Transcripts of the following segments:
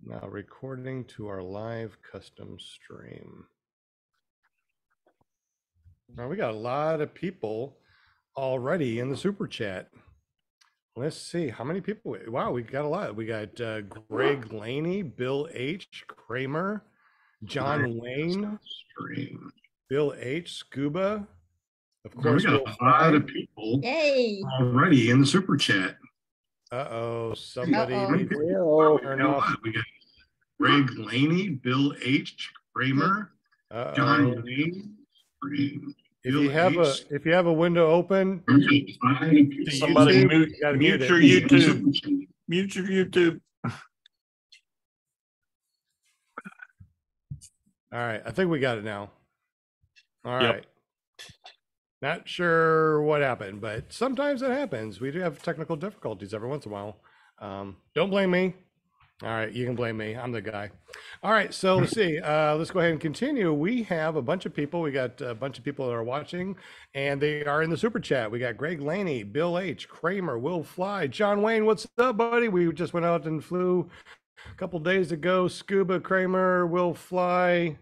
Now recording to our live custom stream. Now we got a lot of people already in the super chat. Let's see how many people. Wow, we got a lot. We got Greg Laney, Bill H, Kramer, John Wayne, Bill H, Scuba. Of course, we got a lot of people already in the super chat. Uh-oh, somebody needs to turn off. We got Greg Laney, Bill H, Kramer, John Wayne. If you have a window open, somebody mute your YouTube. Mute your YouTube. All right, I think we got it now. All right. Not sure what happened, but sometimes it happens. We do have technical difficulties every once in a while. Don't blame me. All right, you can blame me. I'm the guy. All right, so let's see. Let's go ahead and continue. We have a bunch of people. We got a bunch of people that are watching, and they are in the super chat. We got Greg Laney, Bill H, Kramer, Will Fly, John Wayne. What's up, buddy? We just went out and flew a couple days ago. Scuba, Kramer, Will Fly.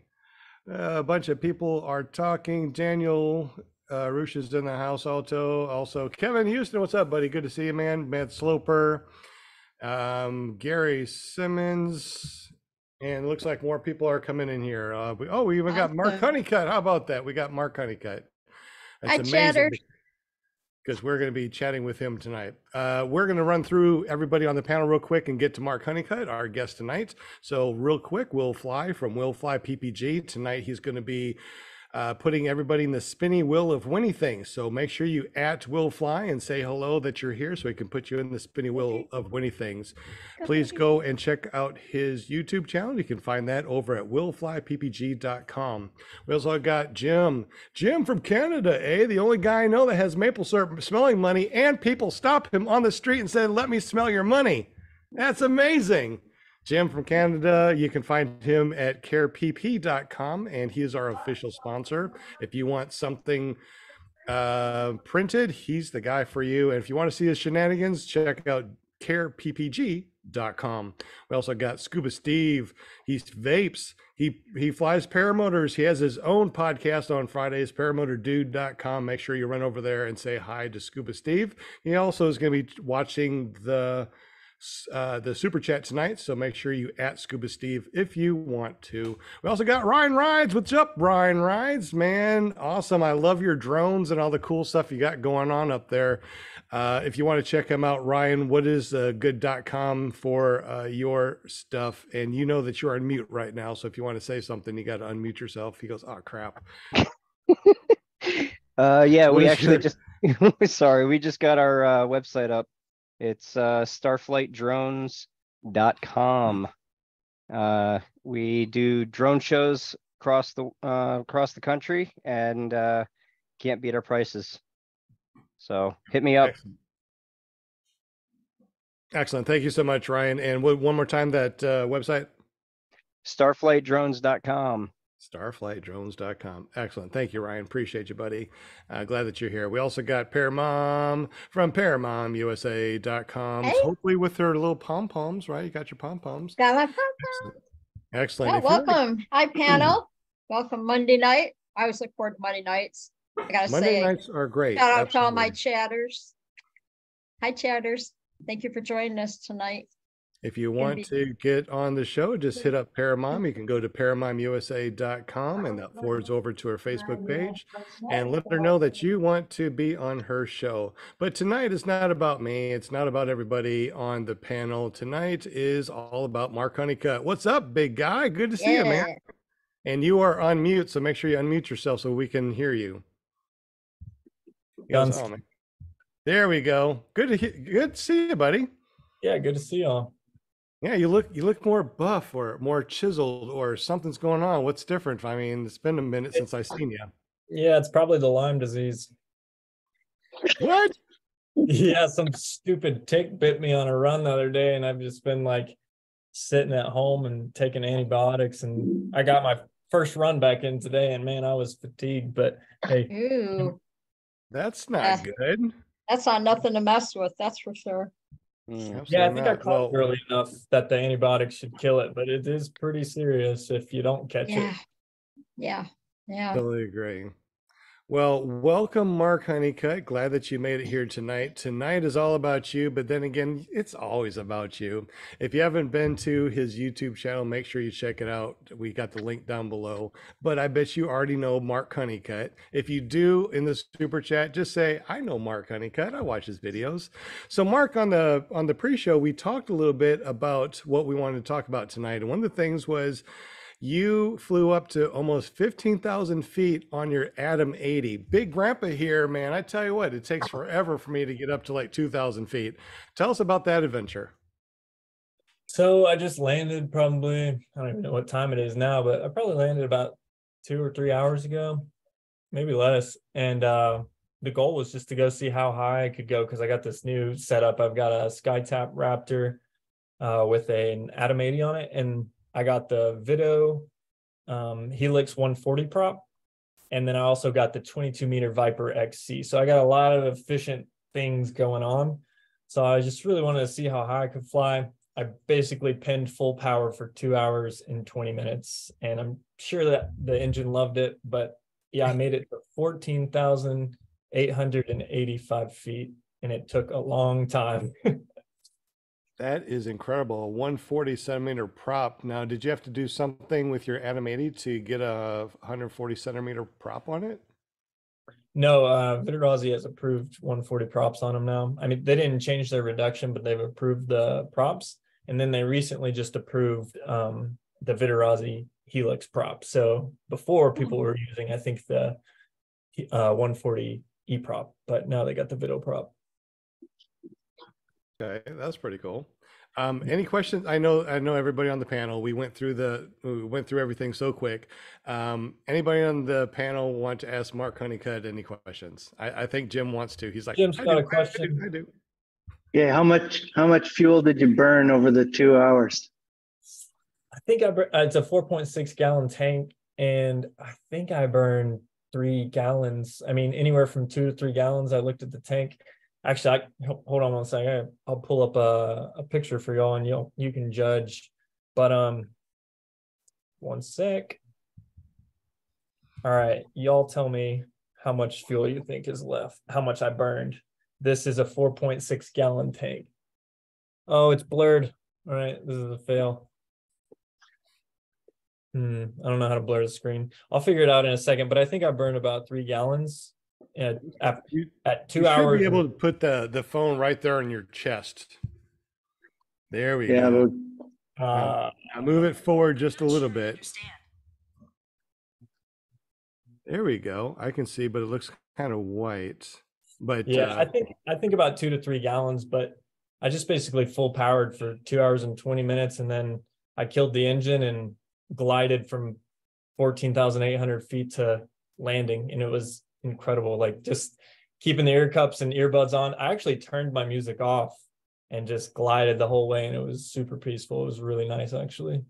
A bunch of people are talking. Daniel Roosh is in the house also. Kevin Houston, what's up, buddy? Good to see you, man. Matt Sloper. Gary Simmons, and it looks like more people are coming in here. We even got Mark Honeycutt. How about that? We got Mark Honeycutt. That's amazing because we're going to be chatting with him tonight. We're going to run through everybody on the panel real quick and get to Mark Honeycutt, our guest tonight. So real quick, Will Fly from Will Fly PPG. Tonight he's going to be putting everybody in the spinny wheel of winning things. So make sure you at Will Fly and say hello that you're here so he can put you in the spinny wheel of winning things. Please go and check out his YouTube channel. You can find that over at willflyppg.com. We also got Jim from Canada, the only guy I know that has maple syrup smelling money, and people stop him on the street and say, "Let me smell your money." That's amazing. Jim from Canada, you can find him at carepp.com, and he is our official sponsor. If you want something printed, he's the guy for you. And if you want to see his shenanigans, check out careppg.com. We also got Scuba Steve. He vapes. He flies paramotors. He has his own podcast on Fridays, paramotordude.com. Make sure you run over there and say hi to Scuba Steve. He also is going to be watching the super chat tonight, so make sure you at Scuba Steve if you want to. We also got Ryan Rides. What's up, Ryan Rides? Man, awesome. I love your drones and all the cool stuff you got going on up there. If you want to check him out, Ryan, what is good.com for your stuff? And you know that you're on mute right now, so if you want to say something, you got to unmute yourself. He goes, "Oh crap." Yeah, we actually just sorry, we just got our website up. It's starflightdrones.com. We do drone shows across the country, and can't beat our prices. So hit me up. Excellent. Thank you so much, Ryan. And one more time, that website? Starflightdrones.com. Starflightdrones.com. Excellent. Thank you, Ryan. Appreciate you, buddy. Glad that you're here. We also got Paramom from ParamoMUSA.com. Hopefully with her little pom-poms, right? You got your pom-poms. Got my pom-poms. Excellent. Yeah, welcome. Hi, panel. Welcome Monday night. I always look forward to Monday nights. I gotta Monday nights are great. Shout out to all my chatters. Hi, chatters. Thank you for joining us tonight. If you want to get on the show, just hit up Paramom. You can go to paramomusa.com, and that forwards over to her Facebook page, and let her know that you want to be on her show. But tonight is not about me. It's not about everybody on the panel. Tonight is all about Mark Honeycutt. What's up, big guy? Good to see you, man. And you are on mute, so make sure you unmute yourself so we can hear you. Goes, oh, there we go. Good to see you, buddy. Yeah, good to see y'all. Yeah, you look more buff or more chiseled, or something's going on. What's different? I mean, it's been a minute since I've seen you. Yeah, it's probably the Lyme disease. What? Yeah, some stupid tick bit me on a run the other day, and I've just been like sitting at home and taking antibiotics, and I got my first run back in today, and man, I was fatigued, but hey. Ooh. That's not good. That's not nothing to mess with, that's for sure. Yeah, I think I caught it early enough that the antibiotics should kill it, but it is pretty serious if you don't catch it. Yeah. Totally agree. Well, welcome, Mark Honeycutt. Glad that you made it here tonight. Tonight is all about you, but then again, it's always about you. If you haven't been to his YouTube channel, make sure you check it out. We got the link down below. But I bet you already know Mark Honeycutt. If you do, in the super chat, just say, I know Mark Honeycutt. I watch his videos. So Mark, on the pre-show, we talked a little bit about what we wanted to talk about tonight. And one of the things was, you flew up to almost 15,000 feet on your Atom 80. Big Grandpa here, man. I tell you what, it takes forever for me to get up to like 2,000 feet. Tell us about that adventure. So I just landed probably, I don't even know what time it is now, but I probably landed about 2 or 3 hours ago, maybe less. And the goal was just to go see how high I could go because I got this new setup. I've got a SkyTap Raptor with an Atom 80 on it. And I got the Vito Helix 140 prop, and then I also got the 22-meter Viper XC. So I got a lot of efficient things going on. So I just really wanted to see how high I could fly. I basically pinned full power for 2 hours and 20 minutes, and I'm sure that the engine loved it. But yeah, I made it to 14,885 feet, and it took a long time. That is incredible. A 140 centimeter prop. Now, did you have to do something with your Atom 80 to get a 140 centimeter prop on it? No, Vitarazi has approved 140 props on them now. I mean, they didn't change their reduction, but they've approved the props. And then they recently just approved the Vitarazi Helix prop. So before, people were using, I think, the 140 E prop, but now they got the Vito prop. Okay, that's pretty cool. Any questions? I know everybody on the panel. We went through everything so quick. Anybody on the panel want to ask Mark Honeycutt any questions? I think Jim wants to. He's like, Jim's got a question. I do. Yeah, how much fuel did you burn over the 2 hours? I think it's a 4.6 gallon tank, and I think I burned 3 gallons. I mean, anywhere from 2 to 3 gallons. I looked at the tank. Actually, hold on one second. I'll pull up a picture for y'all, and you can judge. But one sec. All right, y'all tell me how much fuel you think is left. How much I burned. This is a 4.6 gallon tank. Oh, it's blurred. All right, this is a fail. I don't know how to blur the screen. I'll figure it out in a second. But I think I burned about 3 gallons. At 2 hours. You should be able to put the phone right there on your chest. There we go. Now move it forward just a little bit. There we go. I can see, but it looks kind of white. But yeah, I think about 2 to 3 gallons, but I just basically full powered for 2 hours and 20 minutes, and then I killed the engine and glided from 14,800 feet to landing, and it was incredible. Like, just keeping the ear cups and earbuds on. I actually turned my music off and just glided the whole way, and it was super peaceful. It was really nice, actually.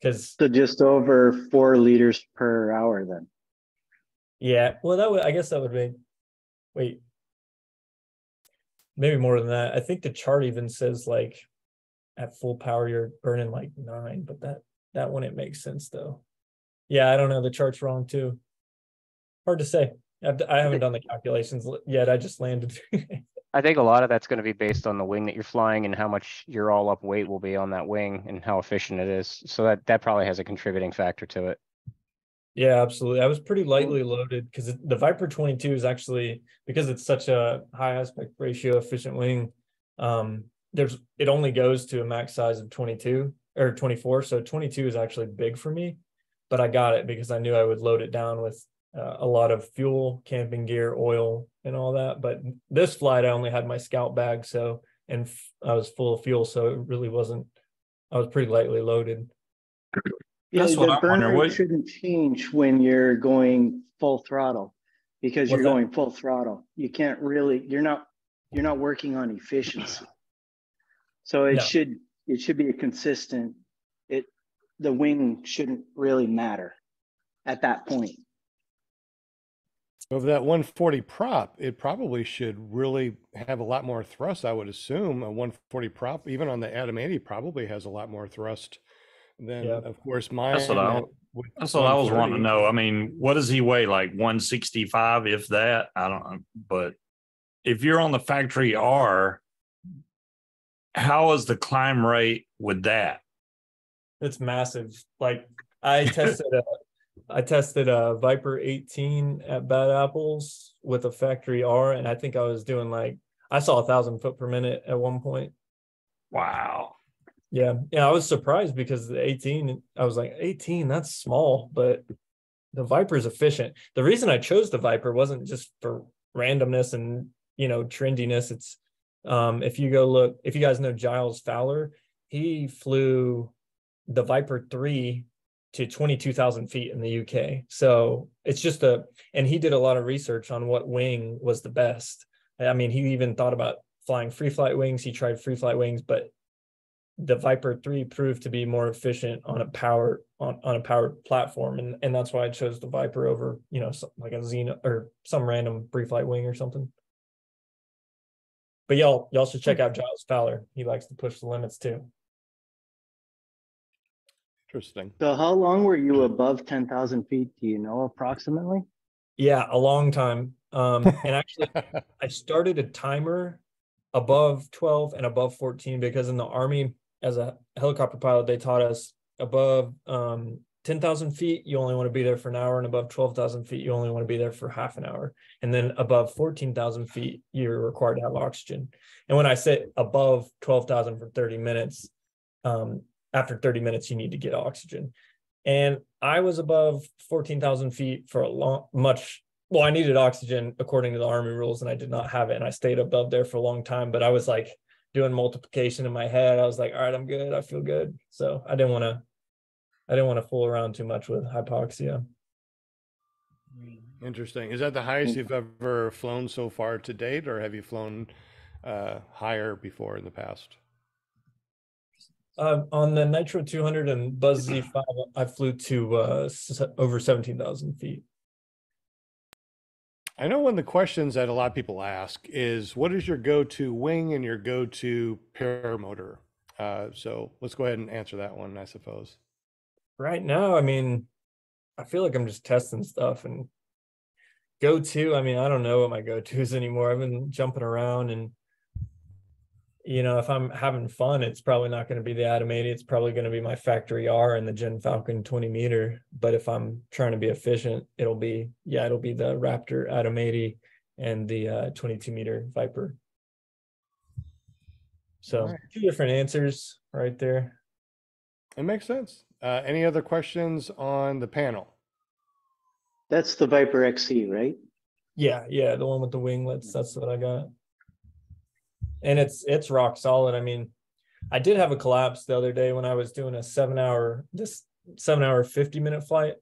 So just over 4 liters per hour then. Yeah, well, I guess that would be, wait, maybe more than that. I think the chart even says like at full power you're burning like 9, but that wouldn't make sense though. Yeah, I don't know. The chart's wrong too. Hard to say. I haven't done the calculations yet. I just landed. I think a lot of that's going to be based on the wing that you're flying and how much your all up weight will be on that wing and how efficient it is. So that probably has a contributing factor to it. Yeah, absolutely. I was pretty lightly loaded because the Viper 22 is actually, because it's such a high aspect ratio efficient wing, it only goes to a max size of 22 or 24. So 22 is actually big for me, but I got it because I knew I would load it down with a lot of fuel, camping gear, oil, and all that. But this flight, I only had my scout bag, and I was full of fuel, so it really wasn't. I was pretty lightly loaded. Yeah, the burn rate shouldn't change when you're going full throttle, because you're going full throttle. You can't really. You're not working on efficiency. So it should be a consistent. The wing shouldn't really matter at that point. Over that 140 prop, it probably should really have a lot more thrust. I would assume a 140 prop, even on the Adam 80, probably has a lot more thrust than, of course, mine. That's what I was wanting to know. I mean, what does he weigh? Like 165, if that? I don't know. But if you're on the factory R, how is the climb rate with that? It's massive. Like I tested a Viper 18 at Bad Apples with a factory R, and I think I was doing like, I saw 1,000 foot per minute at one point. Wow. Yeah. I was surprised because the 18, I was like, 18, that's small, but the Viper is efficient. The reason I chose the Viper wasn't just for randomness and, trendiness. It's, if you go look, if you guys know Giles Fowler, he flew the Viper 3 to 22,000 feet in the UK. So it's just and he did a lot of research on what wing was the best. I mean, he even thought about flying free flight wings. He tried free flight wings, but the Viper 3 proved to be more efficient on a powered platform. And that's why I chose the Viper over, like a Xena or some random free flight wing or something. But y'all should check out Giles Fowler. He likes to push the limits too. Interesting. So how long were you above 10,000 feet? Do you know approximately? Yeah, a long time. And actually, I started a timer above 12 and above 14 because in the Army, as a helicopter pilot, they taught us above 10,000 feet, you only want to be there for an hour, and above 12,000 feet, you only want to be there for half an hour. And then above 14,000 feet, you're required to have oxygen. And when I say above 12,000 for 30 minutes, after 30 minutes, you need to get oxygen. And I was above 14,000 feet for I needed oxygen according to the Army rules, and I did not have it. And I stayed above there for a long time, but I was like doing multiplication in my head. I was like, all right, I'm good. I feel good. So I didn't want to fool around too much with hypoxia. Interesting. Is that the highest you've ever flown so far to date, or have you flown higher before in the past? On the Nitro 200 and Buzz Z5, I flew to over 17,000 feet. I know one of the questions that a lot of people ask is, what is your go-to wing and your go-to paramotor? So let's go ahead and answer that one, I suppose. Right now, I mean, I feel like I'm just testing stuff, and go-to, I mean, I don't know what my go-to is anymore. I've been jumping around, and if I'm having fun, it's probably not going to be the Atom 80. It's probably going to be my factory R and the Gen Falcon 20 meter. But if I'm trying to be efficient, it'll be the Raptor Atom 80 and the 22 meter Viper. So right. 2 different answers right there. It makes sense. Any other questions on the panel? That's the Viper XC, right? Yeah, the one with the winglets. That's what I got. And it's rock solid. I mean, I did have a collapse the other day when I was doing a 7-hour 50-minute flight.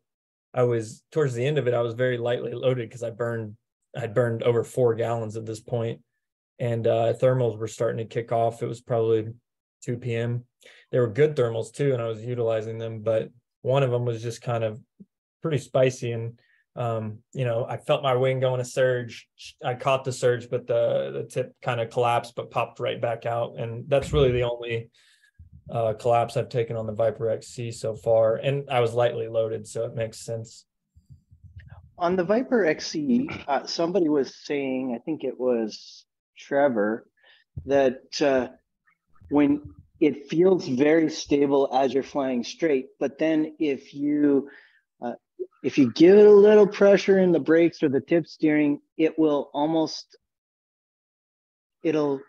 I was towards the end of it, I was very lightly loaded because I'd burned over 4 gallons at this point, and thermals were starting to kick off. It was probably 2 p.m. They were good thermals too, and I was utilizing them, but one of them was just kind of pretty spicy, and I felt my wing going to surge. I caught the surge, but the tip kind of collapsed, but popped right back out. And that's really the only collapse I've taken on the Viper XC so far. And I was lightly loaded, so it makes sense. On the Viper XC, somebody was saying, I think it was Trevor, that when it feels very stable as you're flying straight, but then if you give it a little pressure in the brakes or the tip steering, it will it'll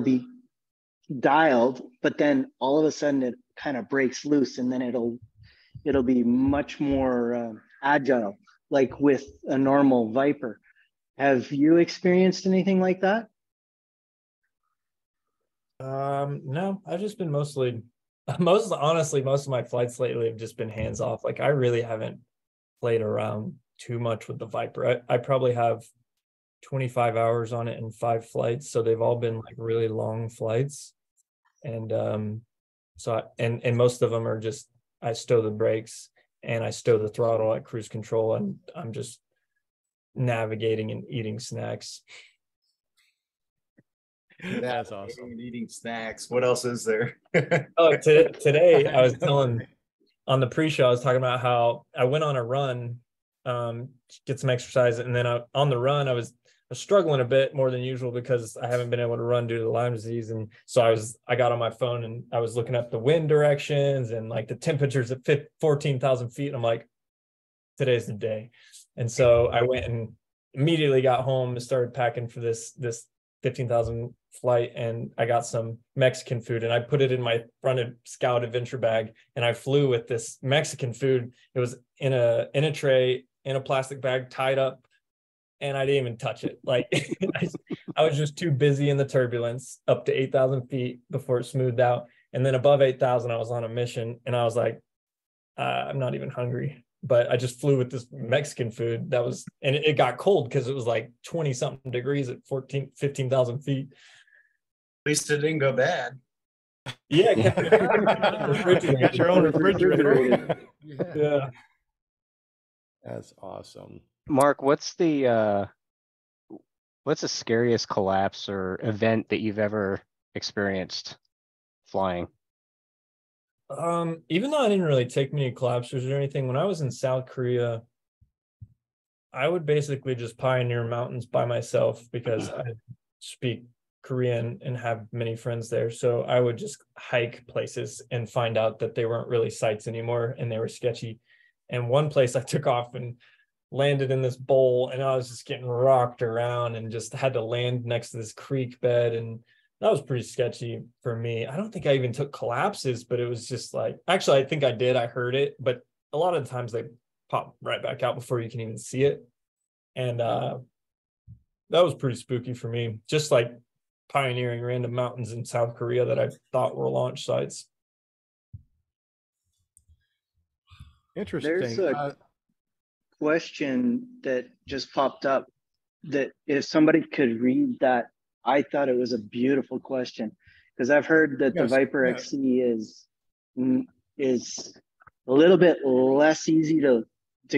be dialed, but then all of a sudden it kind of breaks loose, and then it'll be much more agile, like with a normal Viper. Have you experienced anything like that? No, I've just been honestly, most of my flights lately have just been hands off. Like I really haven't played around too much with the Viper. I probably have 25 hours on it in 5 flights, so they've all been like really long flights, and and most of them are just I stow the brakes and I stow the throttle at cruise control, and I'm just navigating and eating snacks. That's awesome. Eating snacks. What else is there? Oh, today I was telling on the pre-show, I was talking about how I went on a run, get some exercise, and then on the run I was struggling a bit more than usual because I haven't been able to run due to the Lyme disease, and so I got on my phone and I was looking up the wind directions and like the temperatures at 14,000 feet, and I'm like, today's the day. And so I went and immediately got home and started packing for this 15,000 flight, and I got some Mexican food and I put it in my front Scout Adventure bag, and I flew with this Mexican food. It was in a tray in a plastic bag tied up, and I didn't even touch it. Like I was just too busy in the turbulence up to 8,000 feet before it smoothed out. And then above 8,000, I was on a mission, and I was like, I'm not even hungry. But I just flew with this Mexican food that was, and it got cold because it was like 20 something degrees at 15,000 feet. At least it didn't go bad. Yeah. You got your own refrigerator. Yeah. That's awesome. Mark, what's the scariest collapse or event that you've ever experienced flying? Even though I didn't really take many collapsers or anything, when I was in South Korea, I would basically just pioneer mountains by myself because I speak Korean and have many friends there. So I would just hike places and find out that they weren't really sites anymore and they were sketchy. And one place I took off and landed in this bowl, and I was just getting rocked around and just had to land next to this creek bed, and that was pretty sketchy for me. I don't think I even took collapses, but it was just like, actually, I think I did. I heard it, but a lot of the times they pop right back out before you can even see it. And that was pretty spooky for me. Just like pioneering random mountains in South Korea that I thought were launch sites. Interesting. There's a question that just popped up that if somebody could read that, I thought it was a beautiful question, because I've heard that the Viper XC is a little bit less easy to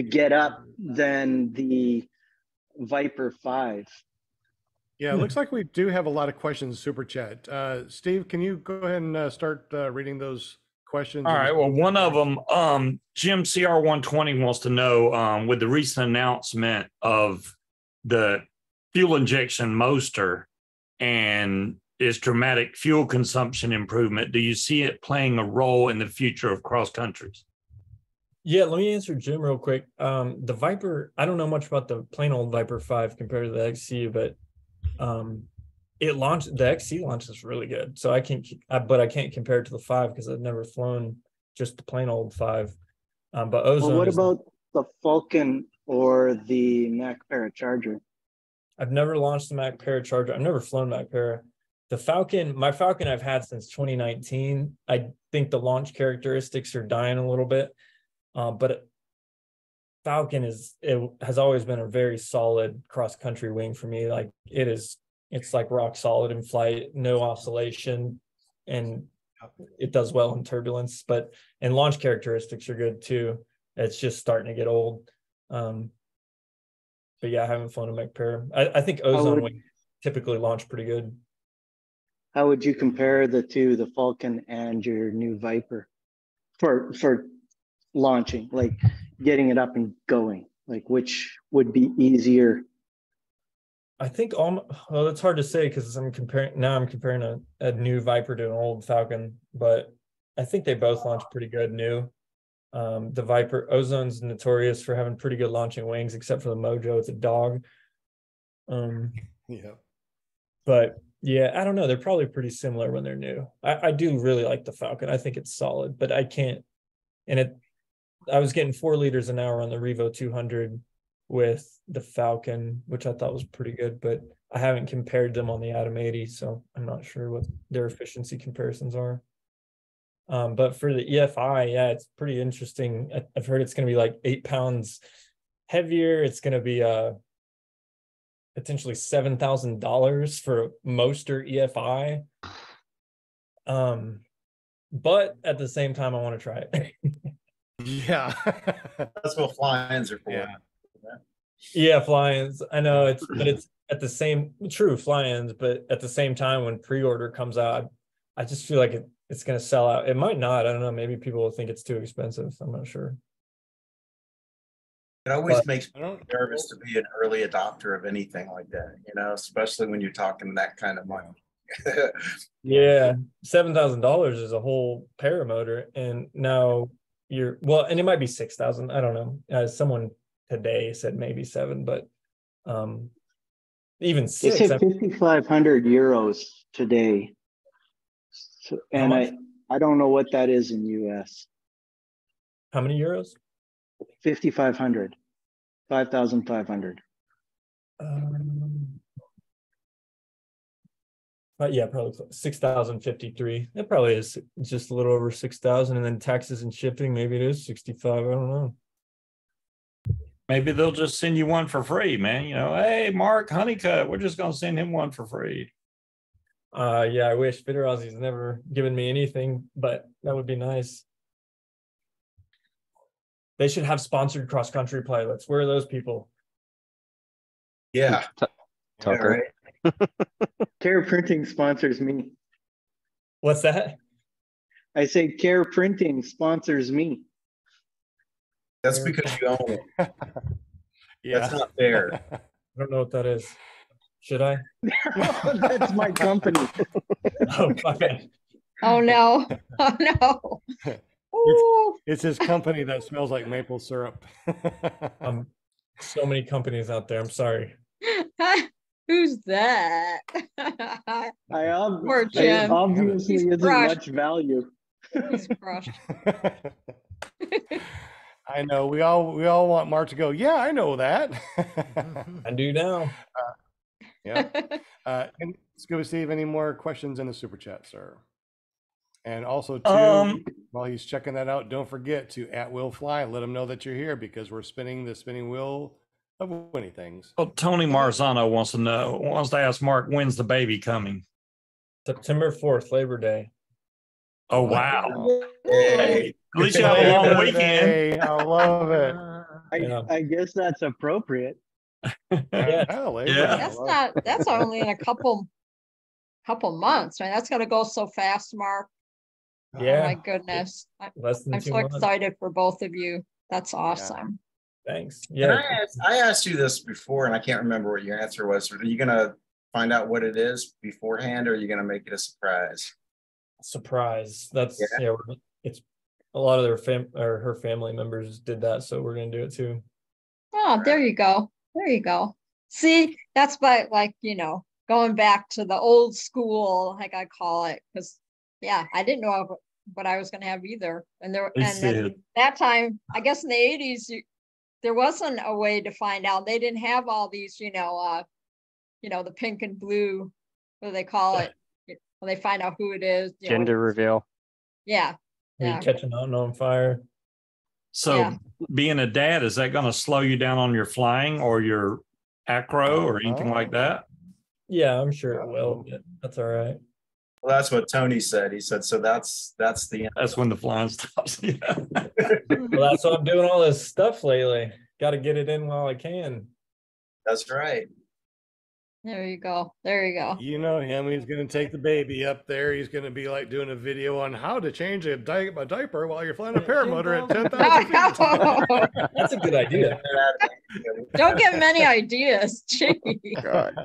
get up than the Viper 5. Yeah, it looks like we do have a lot of questions in Super Chat. Steve, can you go ahead and start reading those questions? All right. Well, one of them, Jim CR120 wants to know, with the recent announcement of the fuel injection motor and its dramatic fuel consumption improvement, do you see it playing a role in the future of cross countries? Yeah, let me answer Jim real quick. The Viper, I don't know much about the plain old Viper 5 compared to the XC, but the XC launches really good. So I can't compare it to the 5 because I've never flown just the plain old 5. But Ozone. Well, what about the Falcon or the Mac Paracharger? I've never launched the Mac Paracharger. I've never flown Mac Para. The Falcon, my Falcon I've had since 2019. I think the launch characteristics are dying a little bit. But Falcon has always been a very solid cross-country wing for me. Like it's like rock solid in flight, no oscillation, and it does well in turbulence. And launch characteristics are good too. It's just starting to get old. But yeah, I haven't flown a Mac Para. I think Ozone wing typically launch pretty good. How would you compare the two, the Falcon and your new Viper, for launching, like getting it up and going? Like which would be easier? I think well, it's hard to say because I'm comparing a new Viper to an old Falcon, but I think they both launch pretty good new. The Viper, Ozone's notorious for having pretty good launching wings, except for the Mojo. It's a dog. Yeah. But yeah, I don't know. They're probably pretty similar when they're new. I do really like the Falcon. I think it's solid, but I can't. I was getting 4 liters an hour on the Revo 200 with the Falcon, which I thought was pretty good, but I haven't compared them on the Atom 80, so I'm not sure what their efficiency comparisons are. But for the EFI, yeah, it's pretty interesting. I've heard it's going to be like 8 pounds heavier. It's going to be potentially $7,000 for a Moster EFI. But at the same time, I want to try it. Yeah. That's what fly-ins are for. Yeah. Yeah, fly-ins. I know but it's at the same true fly-ins, but at the same time when pre-order comes out, I just feel like it's gonna sell out. It might not. I don't know. Maybe people will think it's too expensive. I'm not sure. It always But makes me nervous to be an early adopter of anything like that, especially when you're talking that kind of money. yeah, $7,000 is a whole paramotor, and now and it might be 6,000. I don't know. Someone today said maybe 7, but even They 6. said 5,500 euros today. So, and I don't know what that is in US. How many euros? 5,500. 5,500. Yeah, probably 6,053. It probably is just a little over 6,000, and then taxes and shipping. Maybe it is 65. I don't know. Maybe they'll just send you one for free, man. Hey, Mark, Honeycutt, we're just gonna send him one for free. Yeah, I wish Fitter Aussie's never given me anything, but that would be nice. They should have sponsored cross-country pilots. Where are those people? Yeah. Tucker. Yeah, right. Care Printing sponsors me. What's that? I say Care Printing sponsors me. That's because you own it. Yeah. That's not fair. I don't know what that is. Should I? That's my company. Oh, my bad. Oh, no. Oh, no. Ooh. It's his company that smells like maple syrup. So many companies out there. I'm sorry. Who's that? I Poor Jim. obviously He's isn't crushed. much value. He's crushed. I know we all want Mark to go. Yeah, I know that. I do now. Yeah. And Scuba Steve, any more questions in the super chat, sir? And also, too, while he's checking that out, don't forget to @WillFly. Let him know that you're here because we're spinning the spinning wheel of winning things. Well, Tony Marzano wants to ask Mark, when's the baby coming? September 4th, Labor Day. Oh, wow. Hey. At least you have a long weekend. Hey, I love it. I guess that's appropriate. Yeah. That's only in a couple months, right? That's gonna go so fast, Mark. Yeah. Oh my goodness. Less than I'm 2 so months. excited for both of you. That's awesome. Thanks. And Yeah. I asked you this before, and I can't remember what your answer was. Are you going to find out what it is beforehand, or are you going to make it a surprise? Surprise. That's it's a lot of her family members did that, so we're gonna do it too. Oh, there you go. There you go. See, that's by going back to the old then I call it, because I didn't know what I was gonna have either. And then that time, I guess in the 80s, there wasn't a way to find out. They didn't have all these, the pink and blue, what do they call it? When they find out who it is. Gender reveal. Yeah. You catch a mountain on fire. So being a dad, is that going to slow you down on your flying or your acro or anything like that? Yeah, I'm sure it will. But that's all right. Well, that's what Tony said. He said, so that's the end. That's when the flying stops. Well, that's why I'm doing all this stuff lately. Got to get it in while I can. That's right. There you go. There you go. You know him. He's going to take the baby up there. He's going to be like doing a video on how to change a diaper while you're flying a paramotor at 10,000 feet. That's a good idea. Don't get many ideas. Gee. God.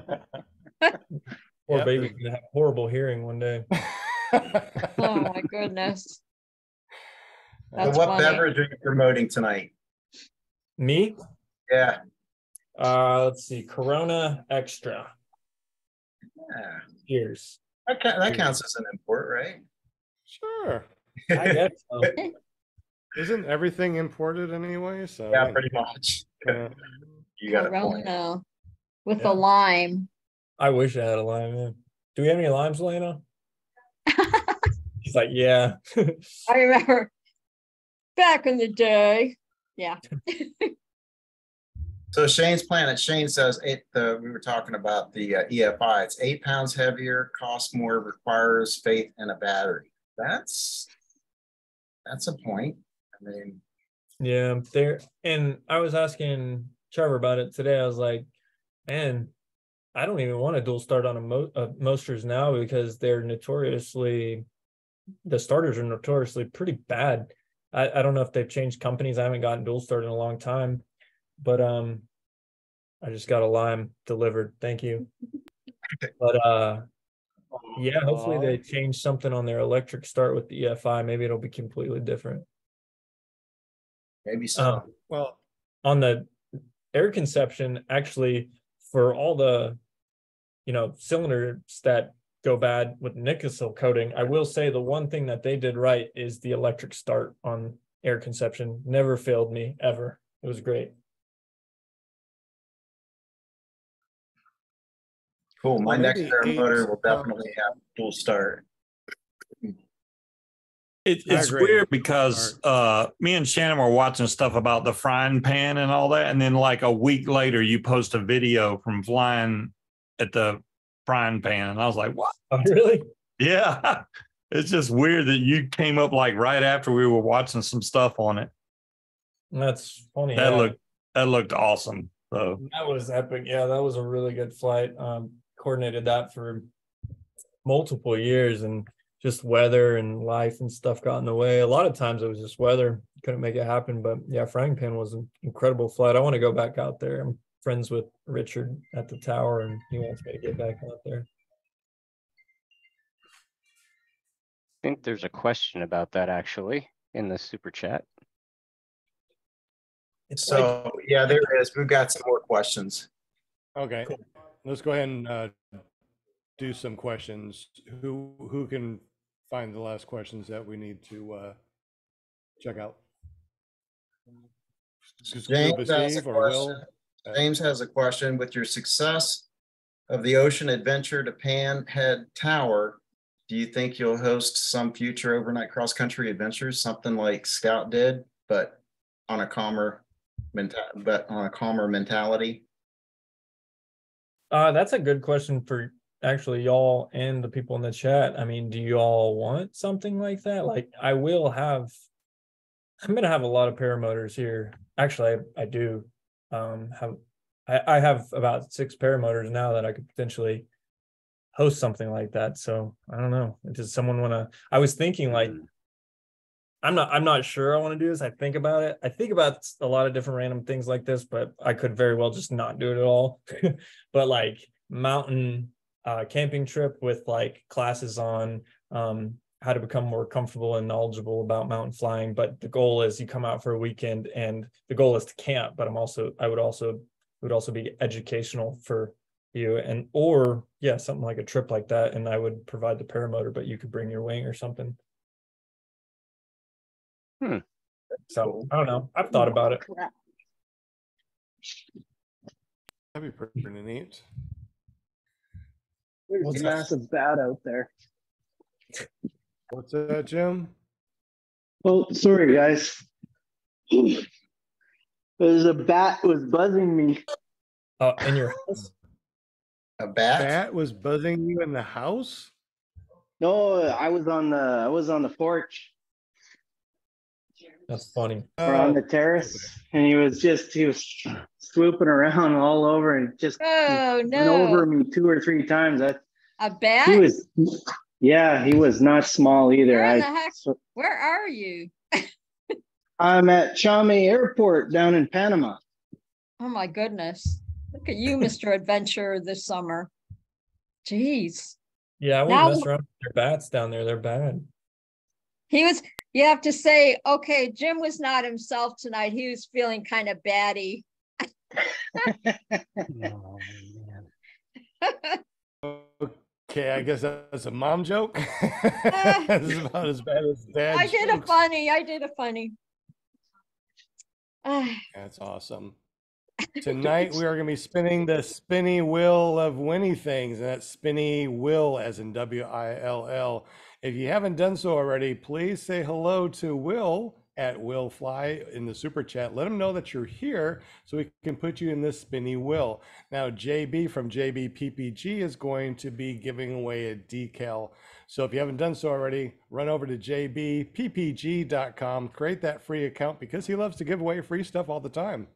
Poor baby's going to have horrible hearing one day. Oh my goodness. So what beverage are you promoting tonight? Me? Yeah. Let's see. Corona Extra. Yeah. Cheers. That counts as an import, right? Sure. I guess so. Isn't everything imported anyway? So yeah, pretty much. You got Corona with a lime. I wish I had a lime. Yeah. Do we have any limes, Lena? He's like, yeah. I remember back in the day. Yeah. So Shane's Planet, Shane says we were talking about the EFI. It's 8 pounds heavier, costs more, requires faith and a battery. That's a point. I mean, yeah, there. And I was asking Trevor about it today. I was like, man, I don't even want to dual start on Mosters now because they're notoriously, the starters are notoriously pretty bad. I don't know if they've changed companies. I haven't gotten dual start in a long time, but I just got a Lime delivered. Thank you. But yeah, hopefully they change something on their electric start with the EFI. Maybe it'll be completely different. Maybe so. Well, on the air conception, actually, for all the cylinders that go bad with Nickel coating, I will say the one thing that they did right is the electric start on air conception. Never failed me ever. It was great. Cool. My next Paramotor will Ace, definitely have dual start. It's agree. weird because me and Shannon were watching stuff about the frying pan and all that, and then like a week later, you post a video from flying at the frying pan, and I was like, "What? Oh, really?" Yeah, it's just weird that you came up like right after we were watching some stuff on it. That's funny. That looked awesome. So that was epic. Yeah, that was a really good flight. Coordinated that for multiple years, and just weather and life and stuff got in the way. A lot of times it was just weather. Couldn't make it happen. But yeah, frying pan was an incredible flight. I want to go back out there. I'm friends with Richard at the tower, and he wants me to get back out there. I think there's a question about that actually in the super chat. So yeah, there is. We've got some more questions. Okay, cool. Let's go ahead and do some questions. Who can find the last questions that we need to check out? James has a question. With your success of the Ocean Adventure to Pan Head Tower, do you think you'll host some future overnight cross-country adventures, something like Scout did, but on a calmer mentality? That's a good question for actually y'all and the people in the chat. I mean, do you all want something like that? Like, I'm gonna have a lot of paramotors here. Actually, I do I have about 6 paramotors now that I could potentially host something like that. So I don't know. Does someone want to? I was thinking like, I'm not sure I want to do this. I think about it. I think about a lot of different random things like this, but I could very well just not do it at all. But like mountain camping trip with like classes on how to become more comfortable and knowledgeable about mountain flying. But the goal is you come out for a weekend, and the goal is to camp. But it would also be educational for you, and or yeah, something like a trip like that. And I would provide the paramotor, but you could bring your wing or something. So I don't know. I've thought about it. That'd be pretty neat. There's a massive bat out there. What's that, Jim? Oh, sorry, guys. There's a bat was buzzing me. In your house? A bat? Bat was buzzing you in the house? No, I was on the porch. That's funny. Or on the terrace, and he was swooping around all over and just went over me 2 or 3 times. A bat? He was not small either. Where in the heck? Where are you? I'm at Chame Airport down in Panama. Oh my goodness. Look at you, Mr. Adventure this summer. Jeez. Yeah, I wouldn't mess around with their bats down there. They're bad. You have to say, okay, Jim was not himself tonight. He was feeling kind of batty. Oh, man. Okay, I guess that's a mom joke. It's about as bad as dad. I did a funny. That's awesome. Tonight we are going to be spinning the spinny wheel of winning things, and that's spinny will as in WILL. If you haven't done so already, please say hello to Will at Will Fly in the super chat. Let him know that you're here so we can put you in this spinny wheel. Now, JB from JB PPG is going to be giving away a decal. So if you haven't done so already, run over to jbppg.com, create that free account because he loves to give away free stuff all the time.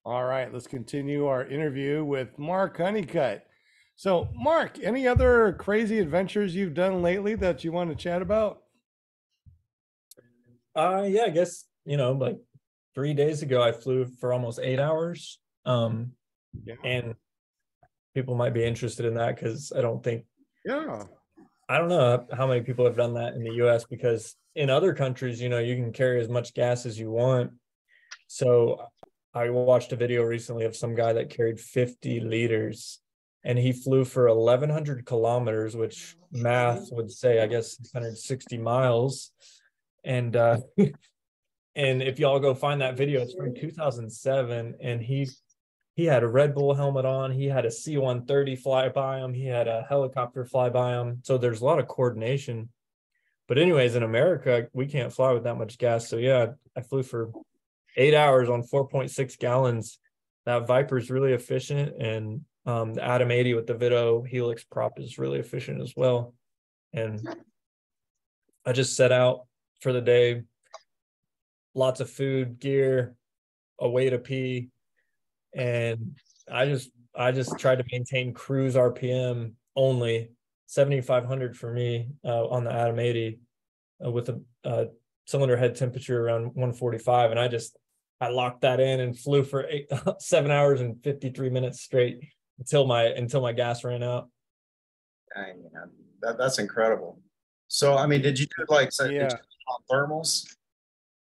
All right, let's continue our interview with Mark Honeycutt. So, Mark, any other crazy adventures you've done lately that you want to chat about? Yeah, I guess, like 3 days ago, I flew for almost 8 hours. And people might be interested in that because I don't know how many people have done that in the US, because in other countries, you can carry as much gas as you want. So I watched a video recently of some guy that carried 50 liters and he flew for 1,100 kilometers, which math would say, I guess, 660 miles. And and if y'all go find that video, it's from 2007, and he had a Red Bull helmet on. He had a C-130 fly by him. He had a helicopter fly by him. So there's a lot of coordination. But anyways, in America, we can't fly with that much gas. So yeah, I flew for 8 hours on 4.6 gallons. That Viper is really efficient, and the Atom 80 with the Vito Helix prop is really efficient as well. And I just set out for the day. Lots of food, gear, a way to pee, and I just tried to maintain cruise RPM only 7,500 for me on the Atom 80 with a cylinder head temperature around 145, and I locked that in and flew for 7 hours and 53 minutes straight until my gas ran out. Dang, man. That's incredible. So I mean, did you do like thermals?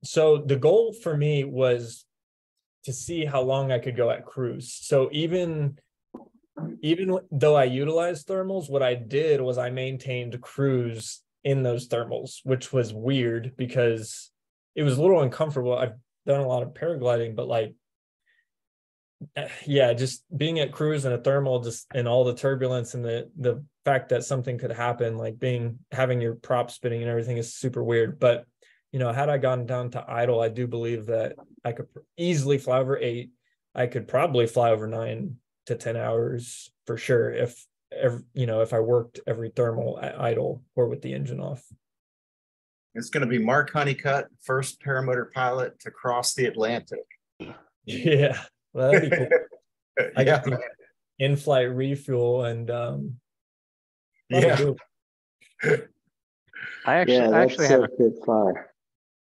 So the goal for me was to see how long I could go at cruise. So even though I utilized thermals, what I did was I maintained cruise in those thermals, which was weird because it was a little uncomfortable. I've done a lot of paragliding, but just being at cruise in a thermal, just and all the turbulence and the fact that something could happen, having your prop spinning and everything, is super weird. But had I gone down to idle, I do believe that I could easily fly over 8. I could probably fly over 9 to 10 hours for sure if I worked every thermal at idle or with the engine off. It's going to be Mark Honeycutt, first paramotor pilot to cross the Atlantic. Yeah, well, that'd be cool. I got the in-flight refuel and I actually have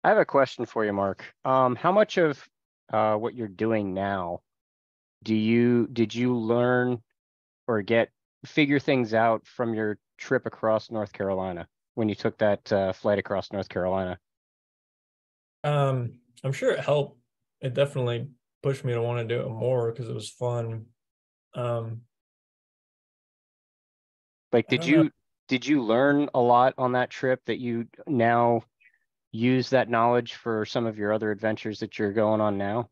I have a question for you, Mark. How much of what you're doing now did you learn or figure things out from your trip across North Carolina when you took that flight across North Carolina? I'm sure it helped. It definitely pushed me to want to do it more because it was fun. Did you learn a lot on that trip that you now use that knowledge for some of your other adventures that you're going on now?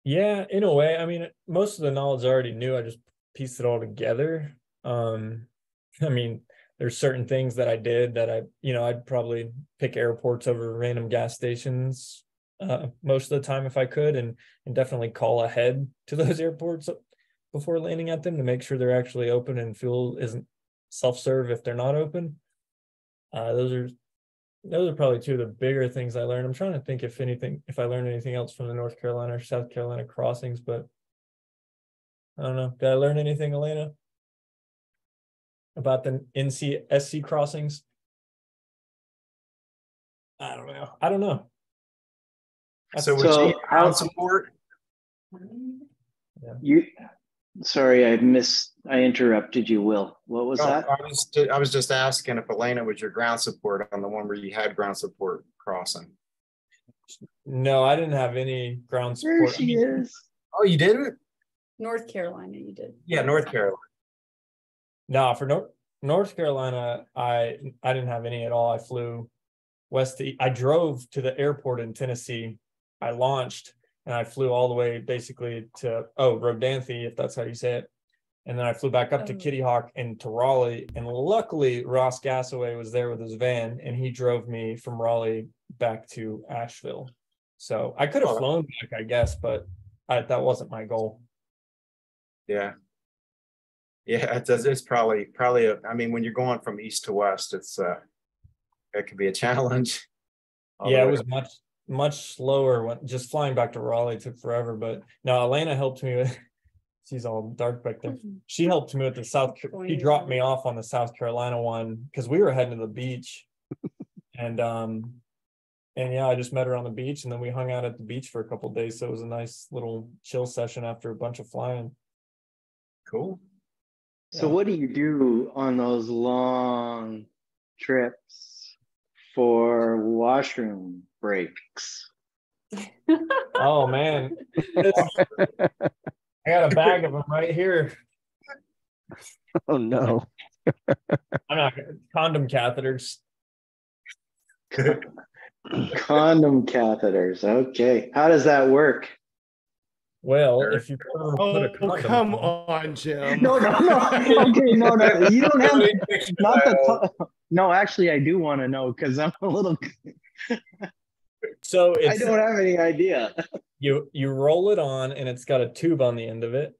Yeah, in a way. I mean, most of the knowledge I already knew. I just pieced it all together. I mean, there's certain things that I did that I'd probably pick airports over random gas stations most of the time if I could, and definitely call ahead to those airports before landing at them to make sure they're actually open and fuel isn't self-serve if they're not open. Those are probably two of the bigger things I learned. I'm trying to think if I learned anything else from the North Carolina or South Carolina crossings, but I don't know. Did I learn anything, Elena, about the NC-SC crossings? I don't know. So would you need ground support? Yeah. Sorry, I interrupted you, Will. What was that? I was just asking if Elena was your ground support on the one where you had ground support crossing. No, I didn't have any ground support. There she is. Oh, you didn't? North Carolina, you did. Yeah, North Carolina. No, for North Carolina, I didn't have any at all. I flew west to, I drove to the airport in Tennessee. I launched and I flew all the way basically to Rodanthe, if that's how you say it. And then I flew back up to Kitty Hawk and to Raleigh. And luckily Ross Gassaway was there with his van and he drove me from Raleigh back to Asheville. So I could have flown back, I guess, but that wasn't my goal. Yeah. Yeah, it's probably I mean, when you're going from east to west, it could be a challenge. Yeah, it was much slower when just flying back to Raleigh took forever. But no, Elena helped me with. She's all dark back there. She helped me with the She dropped me off on the South Carolina one because we were heading to the beach, and yeah, I just met her on the beach, and then we hung out at the beach for a couple of days. So it was a nice little chill session after a bunch of flying. Cool. So what do you do on those long trips for washroom breaks? Oh man, I got a bag of them right here. Oh no. I'm not condom catheters. Condom catheters. Okay. How does that work? Well, if you put a condom come on, Jim. No. Okay, no. You don't have not the. No, actually, I do want to know because I'm a little. So I don't have any idea. You roll it on, and it's got a tube on the end of it,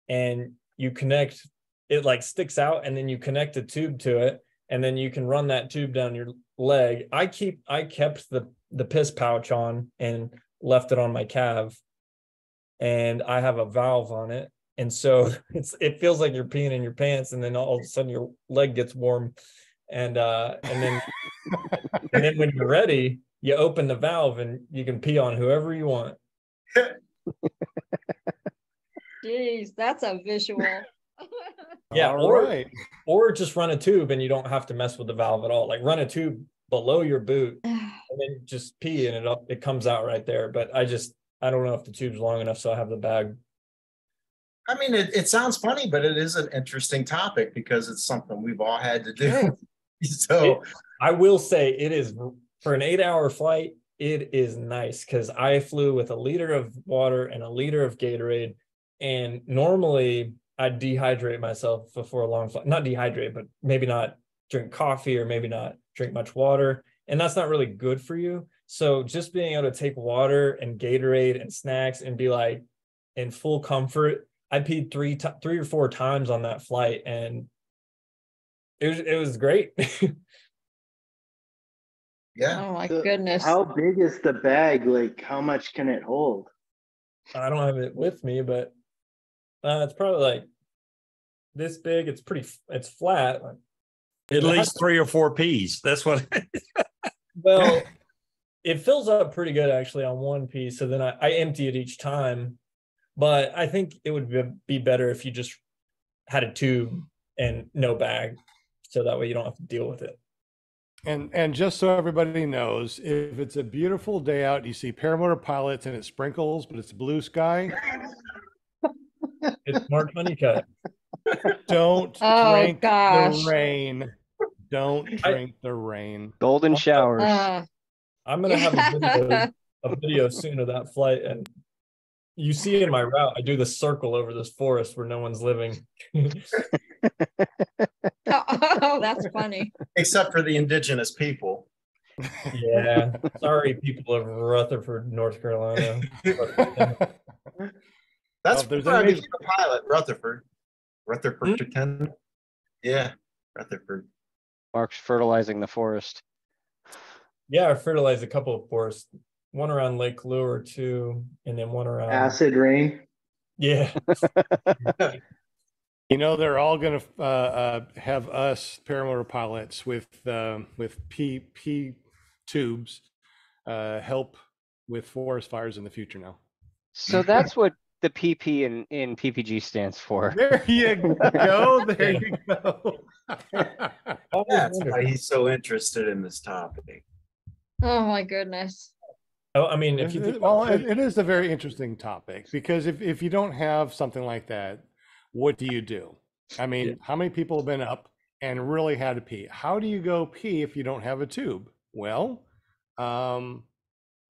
and you connect. It like sticks out, and then you connect a tube to it, and then you can run that tube down your leg. I kept the piss pouch on and left it on my calf, and I have a valve on it, and so it feels like you're peeing in your pants, and then all of a sudden your leg gets warm, and then and then when you're ready, you open the valve and you can pee on whoever you want. Jeez, that's a visual. Yeah, All or just run a tube and you don't have to mess with the valve at all. Like run a tube below your boot and then just pee and it comes out right there. But I don't know if the tube's long enough, so I have the bag. I mean, it sounds funny, but it is an interesting topic because it's something we've all had to do. So I will say it is for an 8-hour flight. It is nice because I flew with 1 liter of water and 1 liter of Gatorade, and normally I dehydrate myself before a long flight. Not dehydrate, but maybe not drink coffee or maybe not drink much water. And that's not really good for you. So just being able to take water and Gatorade and snacks and be like in full comfort. I peed 3 or 4 times on that flight, and it was great. Yeah. Oh my goodness. How big is the bag? Like, how much can it hold? I don't have it with me, but it's probably like this big. It's flat. At least 3 or 4 P's. That's what. Well, it fills up pretty good actually on 1 piece. So then I empty it each time. But I think it would be better if you just had a tube and no bag. So that way you don't have to deal with it. And just so everybody knows, if it's a beautiful day out, you see paramotor pilots and it sprinkles, but it's blue sky. It's Mark Honeycutt. Don't drink the rain. Don't drink the rain. Golden showers. I'm gonna have a video soon of that flight, and you see in my route, I do the circle over this forest where no one's living. Oh, that's funny. Except for the indigenous people. Yeah. Sorry, people of Rutherford, North Carolina. That's where I became a pilot, Rutherford. Rutherford 10. Yeah, Rutherford. Mark's fertilizing the forest. Yeah, I fertilized a couple of forests. One around Lake Lure too, and then one around acid rain. Yeah. You know, they're all going to have us paramotor pilots with P tubes help with forest fires in the future now. So that's what the PP in PPG stands for. There you go. There you go. That's why he's so interested in this topic. Oh my goodness. Oh, I mean, if you think it is a very interesting topic because if you don't have something like that, what do you do? I mean, how many people have been up and really had to pee? How do you go pee if you don't have a tube? Well,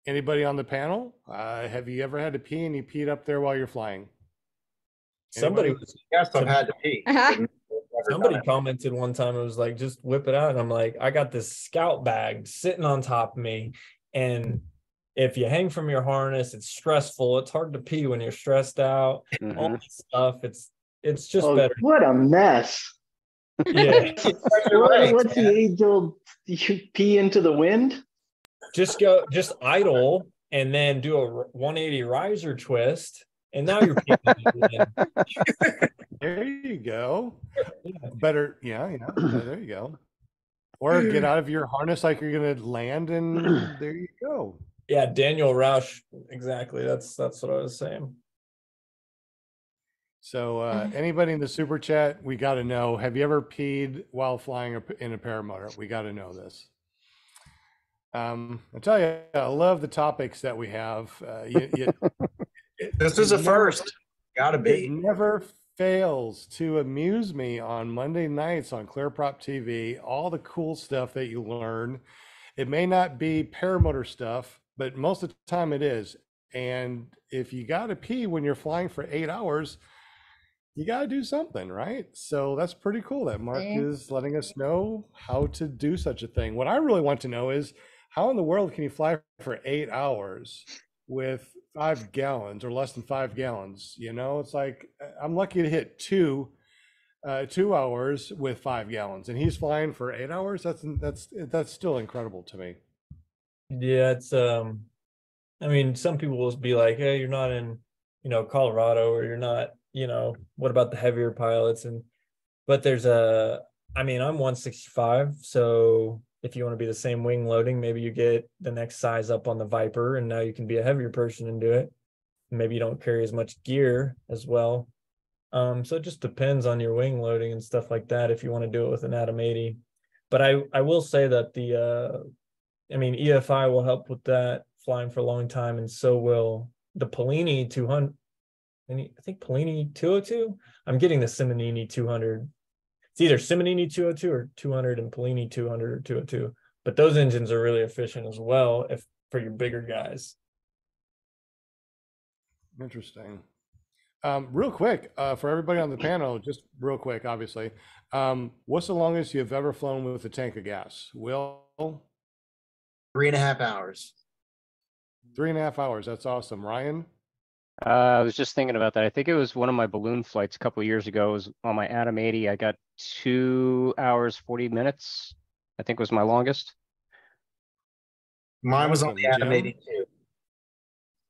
anybody on the panel, have you ever had to pee and you peed up there while you're flying? Somebody Yes, I've had to pee. Somebody commented one time, it was like, just whip it out. And I'm like, I got this scout bag sitting on top of me. And if you hang from your harness, it's stressful. It's hard to pee when you're stressed out. Mm-hmm. All this stuff. It's just better. What a mess. Yeah. What's the age old, you pee into the wind? just idle and then do a 180 riser twist. And now you're There you go. Better, yeah, there you go. Or get out of your harness like you're gonna land, and there you go. Yeah, Daniel Roush, exactly. That's what I was saying. So anybody in the super chat, we got to know, have you ever peed while flying in a paramotor? We got to know this. I tell you, I love the topics that we have. This is a first. Gotta be. It never fails to amuse me on Monday nights on ClearProp TV, all the cool stuff that you learn. It may not be paramotor stuff, but most of the time it is. And if you got to pee when you're flying for 8 hours, you got to do something, right? So that's pretty cool that Mark is letting us know how to do such a thing. What I really want to know is, how in the world can you fly for 8 hours with 5 gallons or less than 5 gallons? You know, it's like, I'm lucky to hit 2 hours with 5 gallons, and he's flying for 8 hours. That's still incredible to me. Yeah, it's I mean, some people will be like, hey, you're not in, Colorado, or you're not, what about the heavier pilots? But there's I mean, I'm 165, so if you want to be the same wing loading, maybe you get the next size up on the Viper, and now you can be a heavier person and do it. Maybe you don't carry as much gear as well. So it just depends on your wing loading and stuff like that, if you want to do it with an Atom 80. But I will say that EFI will help with that, flying for a long time, and so will the Polini 200. I think Polini 202. I'm getting the Simonini 200. It's either Simonini 202 or 200, and Polini 200 or 202. But those engines are really efficient as well, for your bigger guys. Interesting. Real quick, for everybody on the panel, just real quick, obviously, what's the longest you've ever flown with a tank of gas? Will? 3.5 hours. 3.5 hours. That's awesome. Ryan? I was just thinking about that. I think it was one of my balloon flights a couple of years ago. It was on my Atom 80. I got 2 hours, 40 minutes, I think was my longest. Mine was on the Atom 80 too.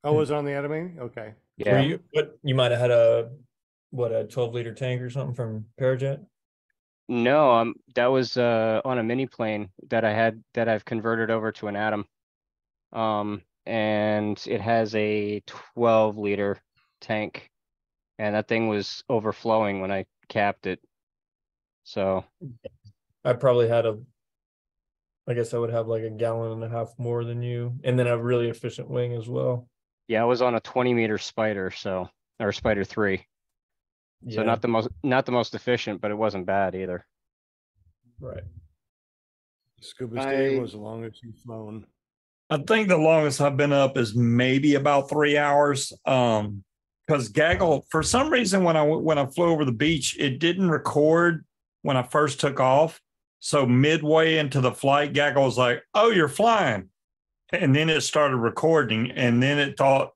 Oh, was it on the Atom 80? Okay. Yeah. You might have had a 12-liter tank or something from Parajet? No, that was on a mini plane that I've converted over to an Atom. And it has a 12-liter tank, and that thing was overflowing when I capped it. So I probably had I guess I would have like 1.5 gallons more than you, and then a really efficient wing as well. Yeah, I was on a 20-meter Spider, or Spider 3. So not the most efficient, but it wasn't bad either. Right. Scuba Steve was the longest you've flown. I think the longest I've been up is maybe about 3 hours. Because Gaggle, for some reason, when I flew over the beach, it didn't record when I first took off. So midway into the flight, Gaggle was like, "Oh, you're flying," and then it started recording, and then it thought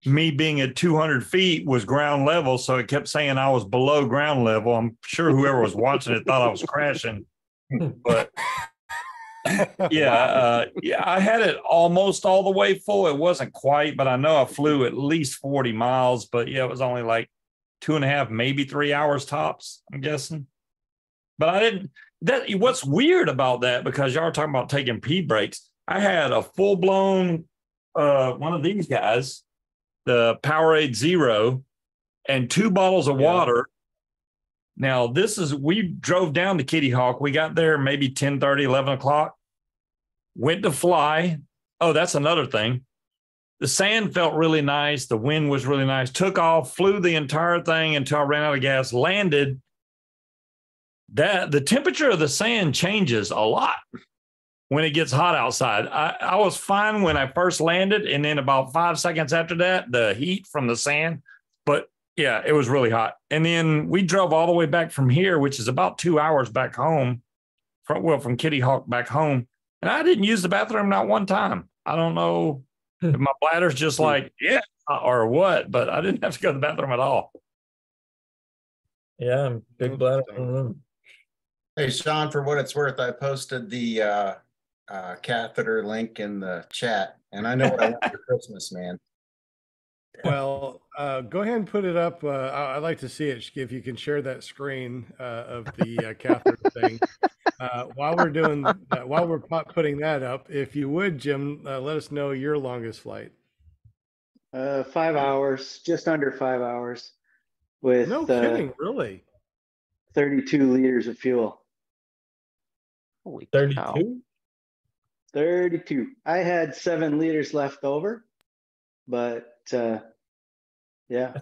me being at 200 feet was ground level, so it kept saying I was below ground level. I'm sure whoever was watching it thought I was crashing, but. Yeah, I had it almost all the way full. It wasn't quite, but I know I flew at least 40 miles. But yeah, it was only like 2.5, maybe 3 hours tops, I'm guessing. But I didn't. What's weird about that, because y'all are talking about taking pee breaks. I had a full blown one of these guys, the Powerade Zero, and 2 bottles of water. Now, we drove down to Kitty Hawk. We got there maybe 10:30, 11 o'clock. Went to fly. Oh, that's another thing. The sand felt really nice. The wind was really nice. Took off, flew the entire thing until I ran out of gas, landed. The temperature of the sand changes a lot when it gets hot outside. I was fine when I first landed, and then about 5 seconds after that, the heat from the sand. But yeah, it was really hot. And then we drove all the way back from here, which is about 2 hours back home, from Kitty Hawk back home. And I didn't use the bathroom not one time. I don't know if my bladder's just like, or what, but I didn't have to go to the bathroom at all. Yeah, big bladder. Hey, Sean, for what it's worth, I posted the catheter link in the chat, and I know what I want for Christmas, man. Well, go ahead and put it up. I'd like to see it if you can share that screen of the catheter thing. While we're doing that, while we're putting that up, if you would, Jim, let us know your longest flight. 5 hours, just under 5 hours, with No kidding, really? 32 liters of fuel. Holy 32? 32. I had 7 liters left over, but yeah.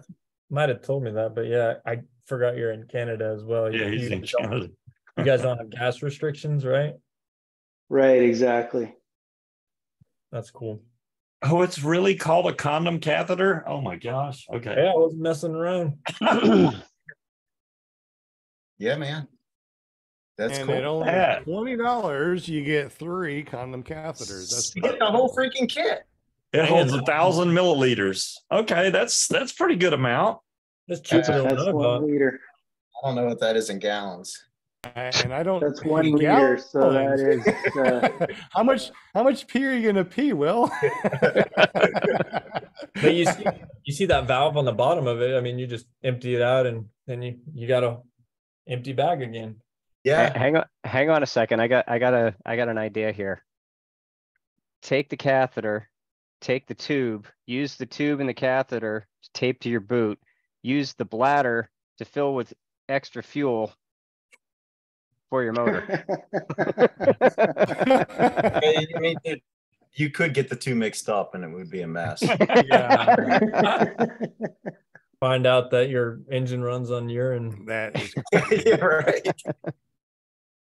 Might have told me that, but yeah, I forgot you're in Canada as well. Yeah, he's in Canada. You guys don't have gas restrictions, right? Right, exactly. That's cool. Oh, it's really called a condom catheter? Oh my gosh. Okay. Yeah, I was messing around. Yeah, man. That's And cool. at only Yeah. $20, you get 3 condom catheters. That's You get the whole freaking kit. It holds 1,000 milliliters. Okay, that's pretty good amount. That's cheaper than That's what I 1 bought. liter. I don't know what that is in gallons. and I don't. That's 1 liter. So that is how much pee are you gonna pee, Will? But you see that valve on the bottom of it. I mean, you just empty it out, and then you got a empty bag again. Yeah. Hang on a second. I got an idea here. Take the catheter, take the tube, use the tube and the catheter taped to your boot, use the bladder to fill with extra fuel for your motor. I mean, you could get the two mixed up and it would be a mess. Yeah. Find out that your engine runs on urine. That is Yeah, right.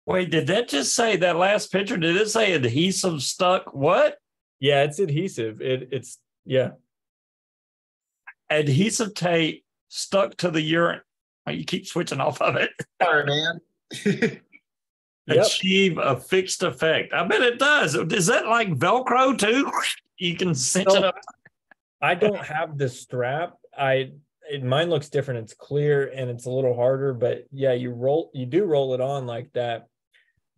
Wait, did that just say that last picture? Did it say adhesive stuck? What? Yeah, it's adhesive. It's yeah. Adhesive tape stuck to the urine. Oh, you keep switching off of it. Sorry, man. Yep. Achieve a fixed effect. I bet it does. Is that like Velcro too? You can cinch it up. I don't have the strap. Mine looks different. It's clear and it's a little harder, but yeah, you do roll it on like that,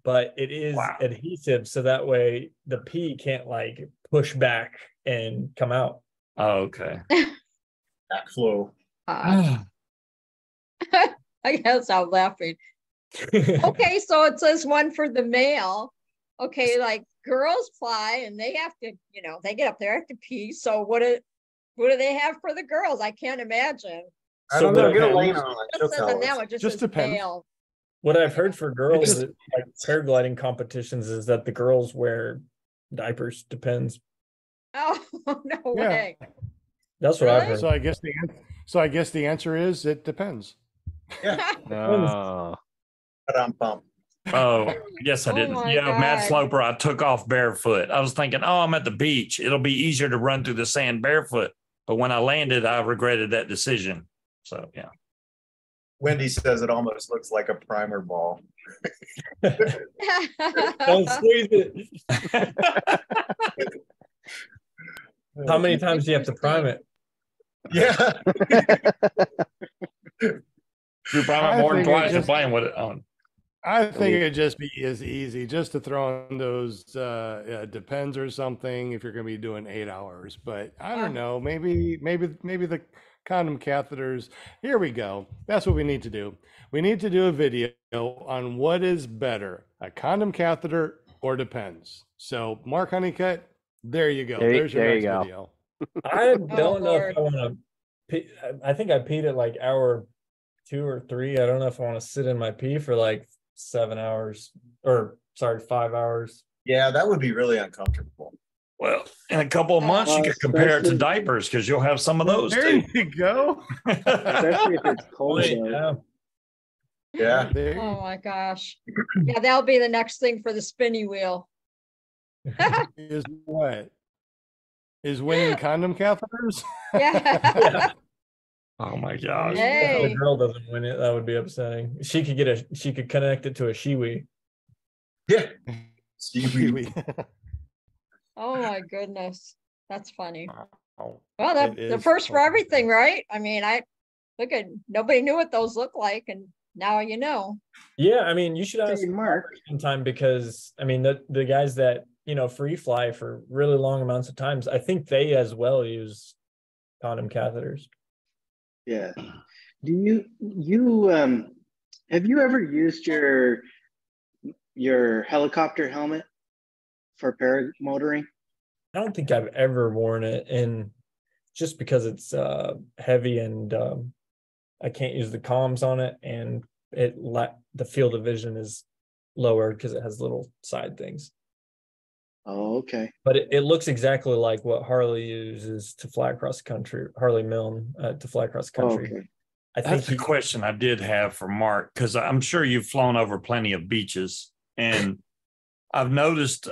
but it is adhesive. So that way the pee can't like push back and come out. Oh, okay. Backflow. I guess I'm laughing. Okay, so it says one for the male. Okay, like girls fly and they have to, they get up there, have to pee. So what do they have for the girls? I can't imagine. I don't know. Get a lane depends. on it. It She'll says tell on us. that one, just Just says depends. male. What I've heard for girls at like paragliding competitions is that the girls wear diapers. Depends. Oh, no Yeah. way. That's what I've Really? heard. So I guess the answer is it depends. No. But I'm pumped. Oh, yes, I Oh didn't. my Yeah, Matt God. Sloper, I took off barefoot. I was thinking, oh, I'm at the beach. It'll be easier to run through the sand barefoot. But when I landed, I regretted that decision. So, yeah. Wendy says it almost looks like a primer ball. Don't squeeze it. How many times do you have to prime it? Yeah. You're probably more than twice you're playing with it on. I think it'd just be as easy just to throw on those depends or something if you're going to be doing 8 hours. But I don't know. Maybe the condom catheters. Here we go. That's what we need to do. We need to do a video on what is better, a condom catheter or depends. So Mark Honeycutt, there you go. There's your next video. I don't know Lord. if I want to pee. I think I peed at like hour 2 or 3. I don't know if I want to sit in my pee for like 7 hours or 5 hours. Yeah, that would be really uncomfortable. Well, in a couple of months, you could compare it to especially- diapers because you'll have some of those There too. you go. Especially if it's cold out. Yeah. Yeah. There Oh my gosh. Yeah, that'll be the next thing for the spinny wheel. is what? Is winning condom catheters? Yeah. Oh my gosh. If Hey. the girl doesn't win it, that would be upsetting. She could connect it to a shiwi. Yeah. Seaweed. Oh my goodness. That's funny. Wow. Well, It the is first for funny. everything, right? I mean, nobody knew what those look like, and now you know. Yeah, I mean, you should ask Hey, Mark. sometime, because I mean the guys that, you know, free fly for really long amounts of times, I think they as well use condom catheters. Yeah. Do you have you ever used your helicopter helmet for paramotoring? I don't think I've ever worn it, and just because it's heavy and I can't use the comms on it, and the field of vision is lower because it has little side things. Oh, okay. But it looks exactly like what Harley uses to fly across the country, Harley Milne to fly across the country. Okay. I think That's a question I did have for Mark, because I'm sure you've flown over plenty of beaches, and I've noticed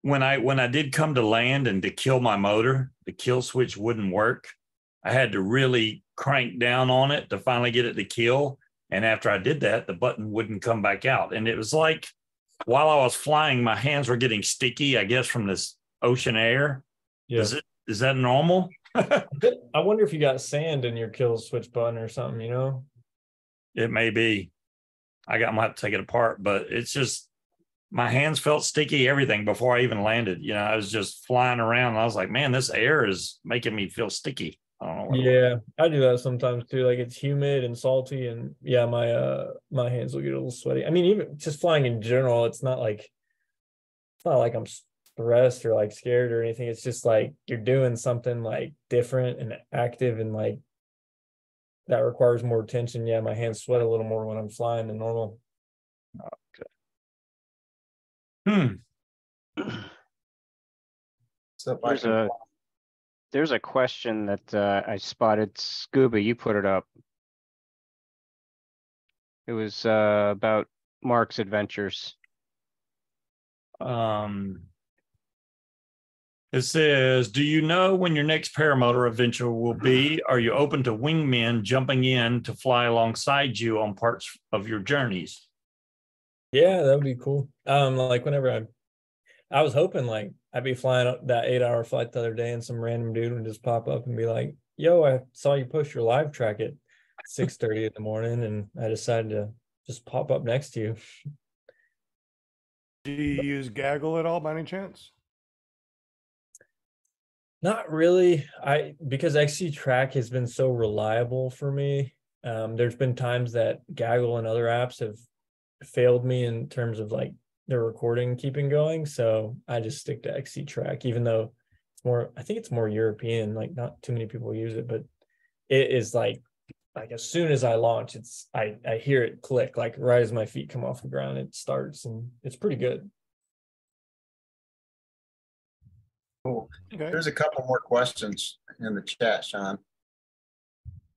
when I did come to land and to kill my motor, the kill switch wouldn't work. I had to really crank down on it to finally get it to kill. And after I did that, the button wouldn't come back out. And it was like, while I was flying, my hands were getting sticky, I guess, from this ocean air. Yeah. Is that normal? I wonder if you got sand in your kill switch button or something, you know? It may be. I might have to take it apart, but it's just, my hands felt sticky, everything, before I even landed. You know, I was just flying around and I was like, man, this air is making me feel sticky. I don't know what Yeah, I do that sometimes too. Like, it's humid and salty, and yeah, my hands will get a little sweaty. I mean, even just flying in general, it's not like I'm stressed or like scared or anything. It's just like you're doing something like different and active, and like that requires more attention. Yeah, my hands sweat a little more when I'm flying than normal. Okay. So There's a question that I spotted. Scuba, you put it up. It was about Mark's adventures. It says, do you know when your next paramotor adventure will be? Are you open to wingmen jumping in to fly alongside you on parts of your journeys? Yeah, that would be cool. Like whenever I was hoping like I'd be flying up that 8-hour flight the other day, and some random dude would just pop up and be like, yo, I saw you post your live track at 6:30 in the morning, and I decided to just pop up next to you. Do you use Gaggle at all by any chance? Not really. Because XC Track has been so reliable for me. There's been times that Gaggle and other apps have failed me in terms of like their recording keeping going. So I just stick to XC Track, even though I think it's more European, like not too many people use it, but it is like as soon as I launch, I hear it click, like right as my feet come off the ground, it starts, and it's pretty good. Cool. Okay. There's a couple more questions in the chat, Sean.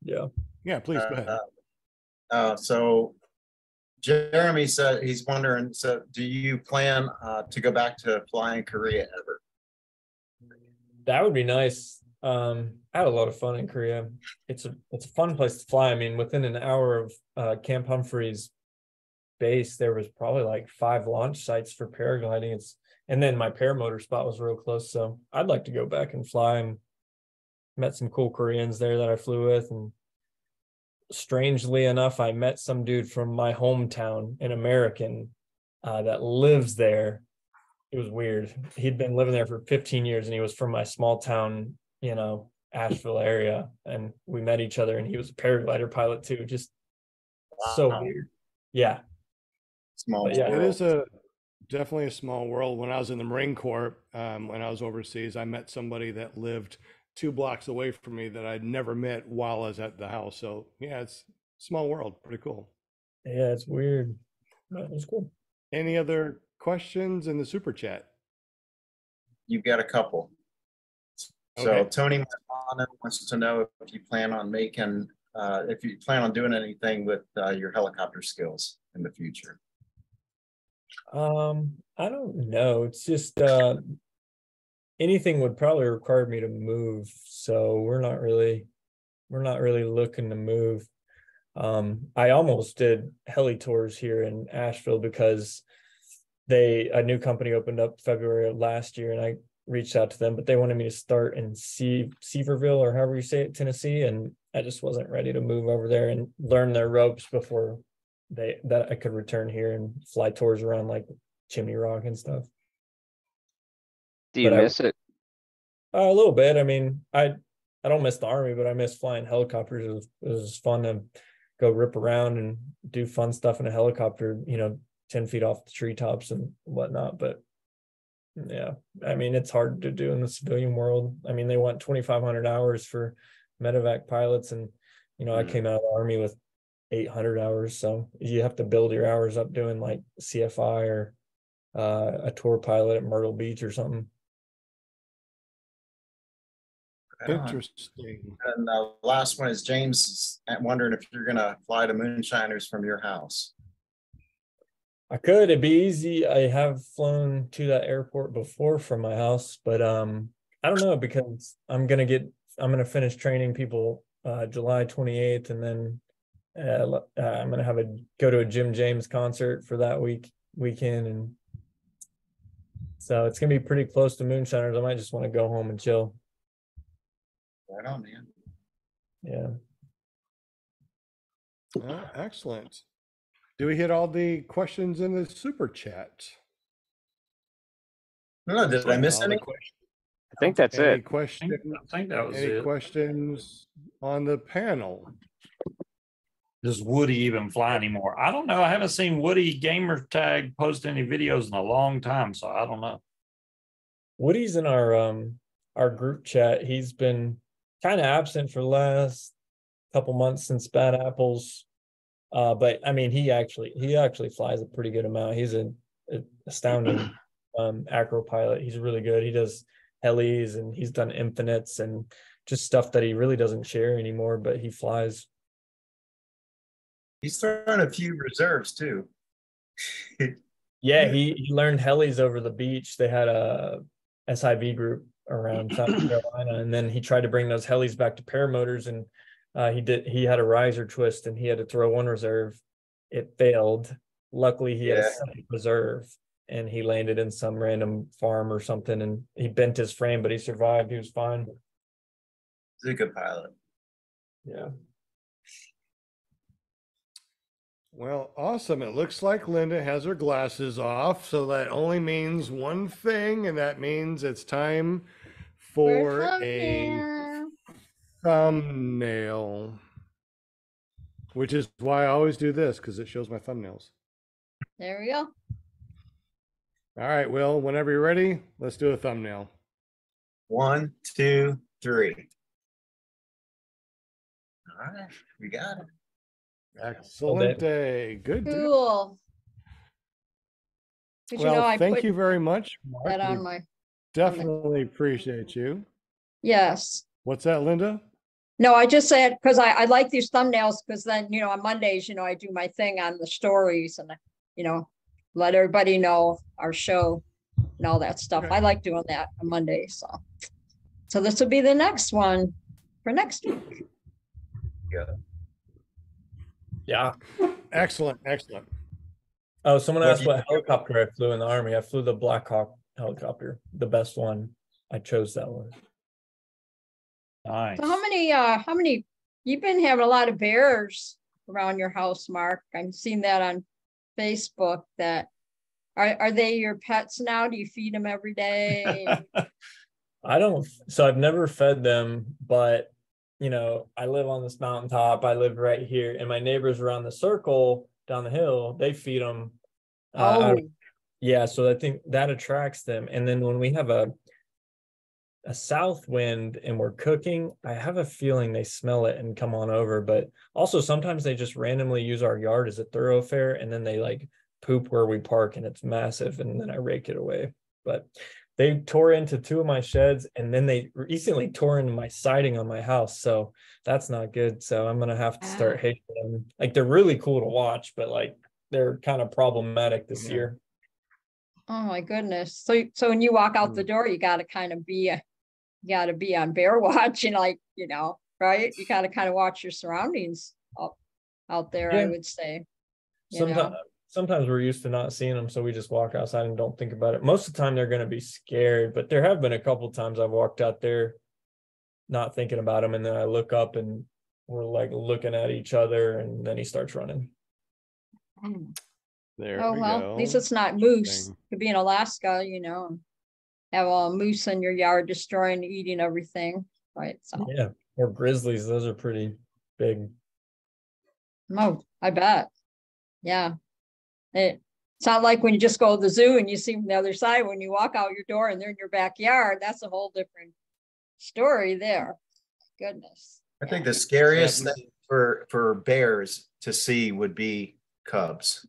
Yeah. Yeah, please go ahead. So Jeremy said he's wondering, so do you plan to go back to flying Korea ever? That would be nice. I had a lot of fun in Korea. It's a fun place to fly. I mean, within an hour of Camp Humphreys base, there was probably like 5 launch sites for paragliding. And then my paramotor spot was real close. So I'd like to go back and fly, and met some cool Koreans there that I flew with. And strangely enough, I met some dude from my hometown, an American that lives there. It was weird. He'd been living there for 15 years, and he was from my small town, you know, Asheville area. And we met each other, and he was a paraglider pilot too. Just so weird. Yeah. Small world. It is definitely a small world. When I was in the Marine Corps, when I was overseas, I met somebody that lived 2 blocks away from me that I'd never met while I was at the house. So yeah, it's a small world. Pretty cool. Yeah, it's weird. But it was cool. Any other questions in the super chat? You've got a couple. So Okay. Tony Milano wants to know if you plan on doing anything with your helicopter skills in the future. I don't know. It's just anything would probably require me to move. So we're not really looking to move. I almost did heli tours here in Asheville because a new company opened up February of last year, and I reached out to them, but they wanted me to start in Seaverville, or however you say it, Tennessee, and I just wasn't ready to move over there and learn their ropes before that I could return here and fly tours around like Chimney Rock and stuff. Do you miss it? A little bit. I mean, I don't miss the Army, but I miss flying helicopters. It was fun to go rip around and do fun stuff in a helicopter, 10 feet off the treetops and whatnot. But yeah, I mean, it's hard to do in the civilian world. I mean, they want 2,500 hours for medevac pilots, and I came out of the Army with 800 hours. So you have to build your hours up doing like CFI or a tour pilot at Myrtle Beach or something. Interesting. And the last one is James wondering if you're going to fly to Moonshiners from your house. I could. It'd be easy. I have flown to that airport before from my house, but I don't know, because I'm gonna finish training people July 28th, and then I'm gonna go to a Jim James concert for that weekend, and so it's gonna be pretty close to Moonshiners. I might just want to go home and chill. Right on, man. Yeah. Excellent. Do we hit all the questions in the super chat? No, did I miss any? I think that's Any it. questions? I think that was Any it. questions on the panel? Does Woody even fly anymore? I don't know. I haven't seen Woody gamer tag post any videos in a long time, so I don't know. Woody's in our group chat. He's been kind of absent for the last couple months since Bad Apples. But I mean, he actually flies a pretty good amount. He's an astounding acro pilot. He's really good. He does helis, and he's done infinites and just stuff that he really doesn't share anymore, but he flies. He's thrown a few reserves too. Yeah, he learned helis over the beach. They had a SIV group around South Carolina, and then he tried to bring those helis back to paramotors, and he had a riser twist, and he had to throw one reserve. It failed. Luckily he had a second reserve, and he landed in some random farm or something, and he bent his frame, but he survived. He was fine. He's a good pilot. Yeah. Well, awesome. It looks like Linda has her glasses off, so that only means one thing, and that means it's time for a thumbnail, which is why I always do this, because it shows my thumbnails. There we go. All right, Will, whenever you're ready, let's do a thumbnail. 1, 2, 3. All right, we got it. Excellent day. Good. Cool. Well, thank you very much, Mark. That on my definitely appreciate you. Yes. What's that, Linda? No, I just said because I like these thumbnails, because then on Mondays I do my thing on the stories, and let everybody know our show and all that stuff. Okay. I like doing that on Monday. So this will be the next one for next week. Yeah. Excellent. Oh, someone asked what helicopter I flew in the Army. I flew the Black Hawk helicopter, the best one. I chose that one. Nice. So how many you've been having a lot of bears around your house, Mark? I've seen that on Facebook. That are they your pets now? Do you feed them every day? I don't. So I've never fed them, but I live on this mountaintop. I live right here, and my neighbors around the circle down the hill, they feed them. Yeah. So I think that attracts them. And then when we have a south wind and we're cooking, I have a feeling they smell it and come on over. But also sometimes they just randomly use our yard as a thoroughfare, and then they like poop where we park, and it's massive, and then I rake it away. But they tore into 2 of my sheds, and then they recently tore into my siding on my house. So that's not good. So I'm going to have to start hating them. Like, they're really cool to watch, but like they're kind of problematic this year. Oh my goodness. So when you walk out the door, you got to kind of be on bear watch, and right? You got to kind of watch your surroundings out there, I would say. Sometimes we're used to not seeing them, so we just walk outside and don't think about it. Most of the time they're going to be scared, but there have been a couple of times I've walked out there not thinking about him, and then I look up and we're like looking at each other, and then he starts running. There Oh, we well, go. at least it's not moose. Thing. Could be in Alaska, you know, and have a moose in your yard destroying, eating everything. Right. So, Yeah, or grizzlies, those are pretty big. oh, I bet. Yeah. It's not like when you just go to the zoo and you see from the other side when you walk out your door and they're in your backyard. That's a whole different story there. Goodness. I think the scariest thing for bears to see would be cubs.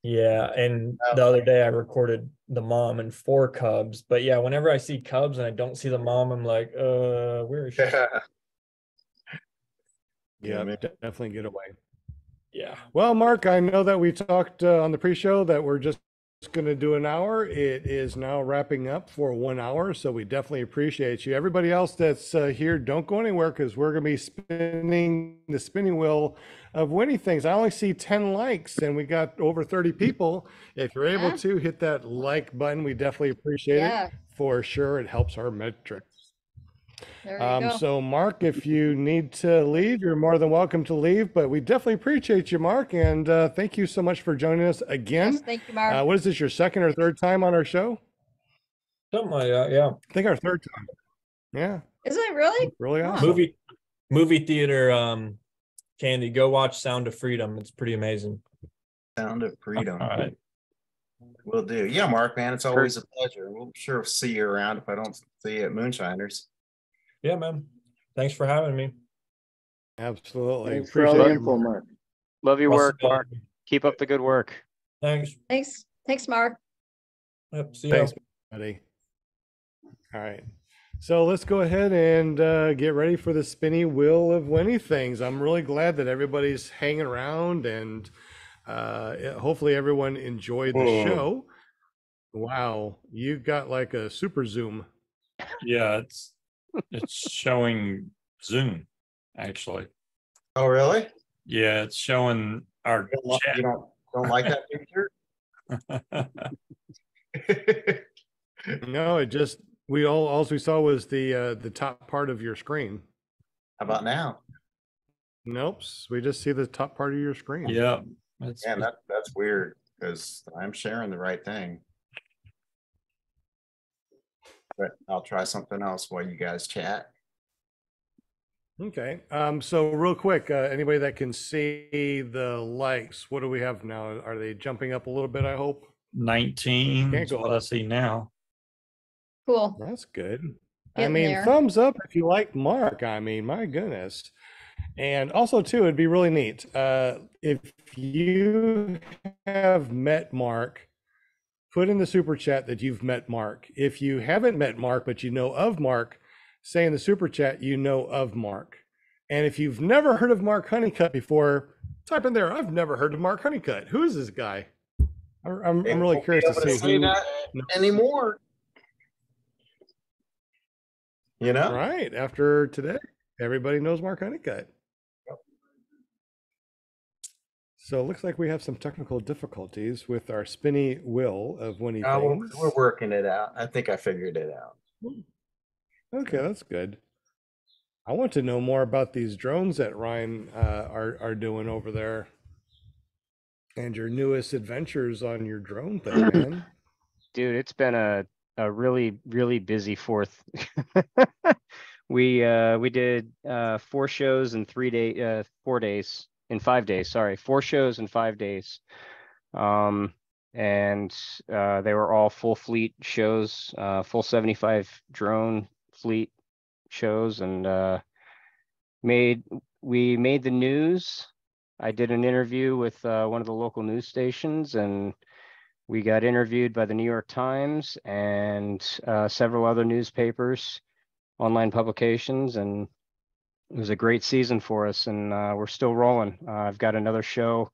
Yeah, and the other day I recorded the mom and 4 cubs. But yeah, whenever I see cubs and I don't see the mom, I'm like, where is she? Yeah, definitely get away. Yeah. Well, Mark, I know that we talked on the pre-show that we're just going to do an hour. It is now wrapping up for 1 hour, so we definitely appreciate you. Everybody else that's here, don't go anywhere because we're going to be spinning the spinning wheel of winning things. I only see 10 likes and we got over 30 people. If you're able to hit that like button, we definitely appreciate it for sure. It helps our metrics. There you go. So Mark, if you need to leave, you're more than welcome to leave, but we definitely appreciate you, Mark. And thank you so much for joining us again. Yes, thank you, Mark. What is this, your second or third time on our show? Something like that, yeah. I think our third time. Yeah. Is it really? Really awesome. Movie theater, Candy, go watch Sound of Freedom. It's pretty amazing. Sound of Freedom. All right. Will do. Yeah, Mark, man, it's always a pleasure. We'll sure see you around if I don't see you at Moonshiners. Yeah, man. Thanks for having me. Absolutely. Thanks for all the info, Mark. Love your work, Mark. Keep up the good work. Thanks. Thanks, Mark. Yep, see you. Thanks, buddy. All right. So let's go ahead and get ready for the spinny wheel of winning things. I'm really glad that everybody's hanging around and hopefully everyone enjoyed the show. Wow, you got like a super zoom. Yeah, it's showing Zoom, actually. Oh, really? Yeah, it's showing our chat. You don't like that picture? No, it just all we saw was the top part of your screen. How about now? Nope, we just see the top part of your screen. Yeah, that's weird because I'm sharing the right thing. But I'll try something else while you guys chat. Okay. So real quick, anybody that can see the likes, what do we have now? Are they jumping up a little bit, I hope? 19 is what I see now. Cool. That's good. Getting there. Thumbs up if you like Mark. I mean, my goodness. And also too, it'd be really neat. If you have met Mark, put in the super chat that you've met Mark. If you haven't met Mark, but you know of Mark, say in the super chat you know of Mark. And if you've never heard of Mark Honeycutt before, type in there, I've never heard of Mark Honeycutt. Who is this guy? I'm really curious to see who anymore. You know? Right. After today, everybody knows Mark Honeycutt. So it looks like we have some technical difficulties with our spinny wheel of winning things. We're working it out. I think I figured it out. Okay, that's good. I want to know more about these drones that Ryan are doing over there, and your newest adventures on your drone thing, man. Dude, it's been a really, really busy fourth. We did 4 shows in 4 days. In 5 days, sorry, 4 shows in 5 days. And they were all full fleet shows, full 75 drone fleet shows, and we made the news. I did an interview with one of the local news stations, and we got interviewed by the New York Times and several other newspapers, online publications, and it was a great season for us, and we're still rolling. I've got another show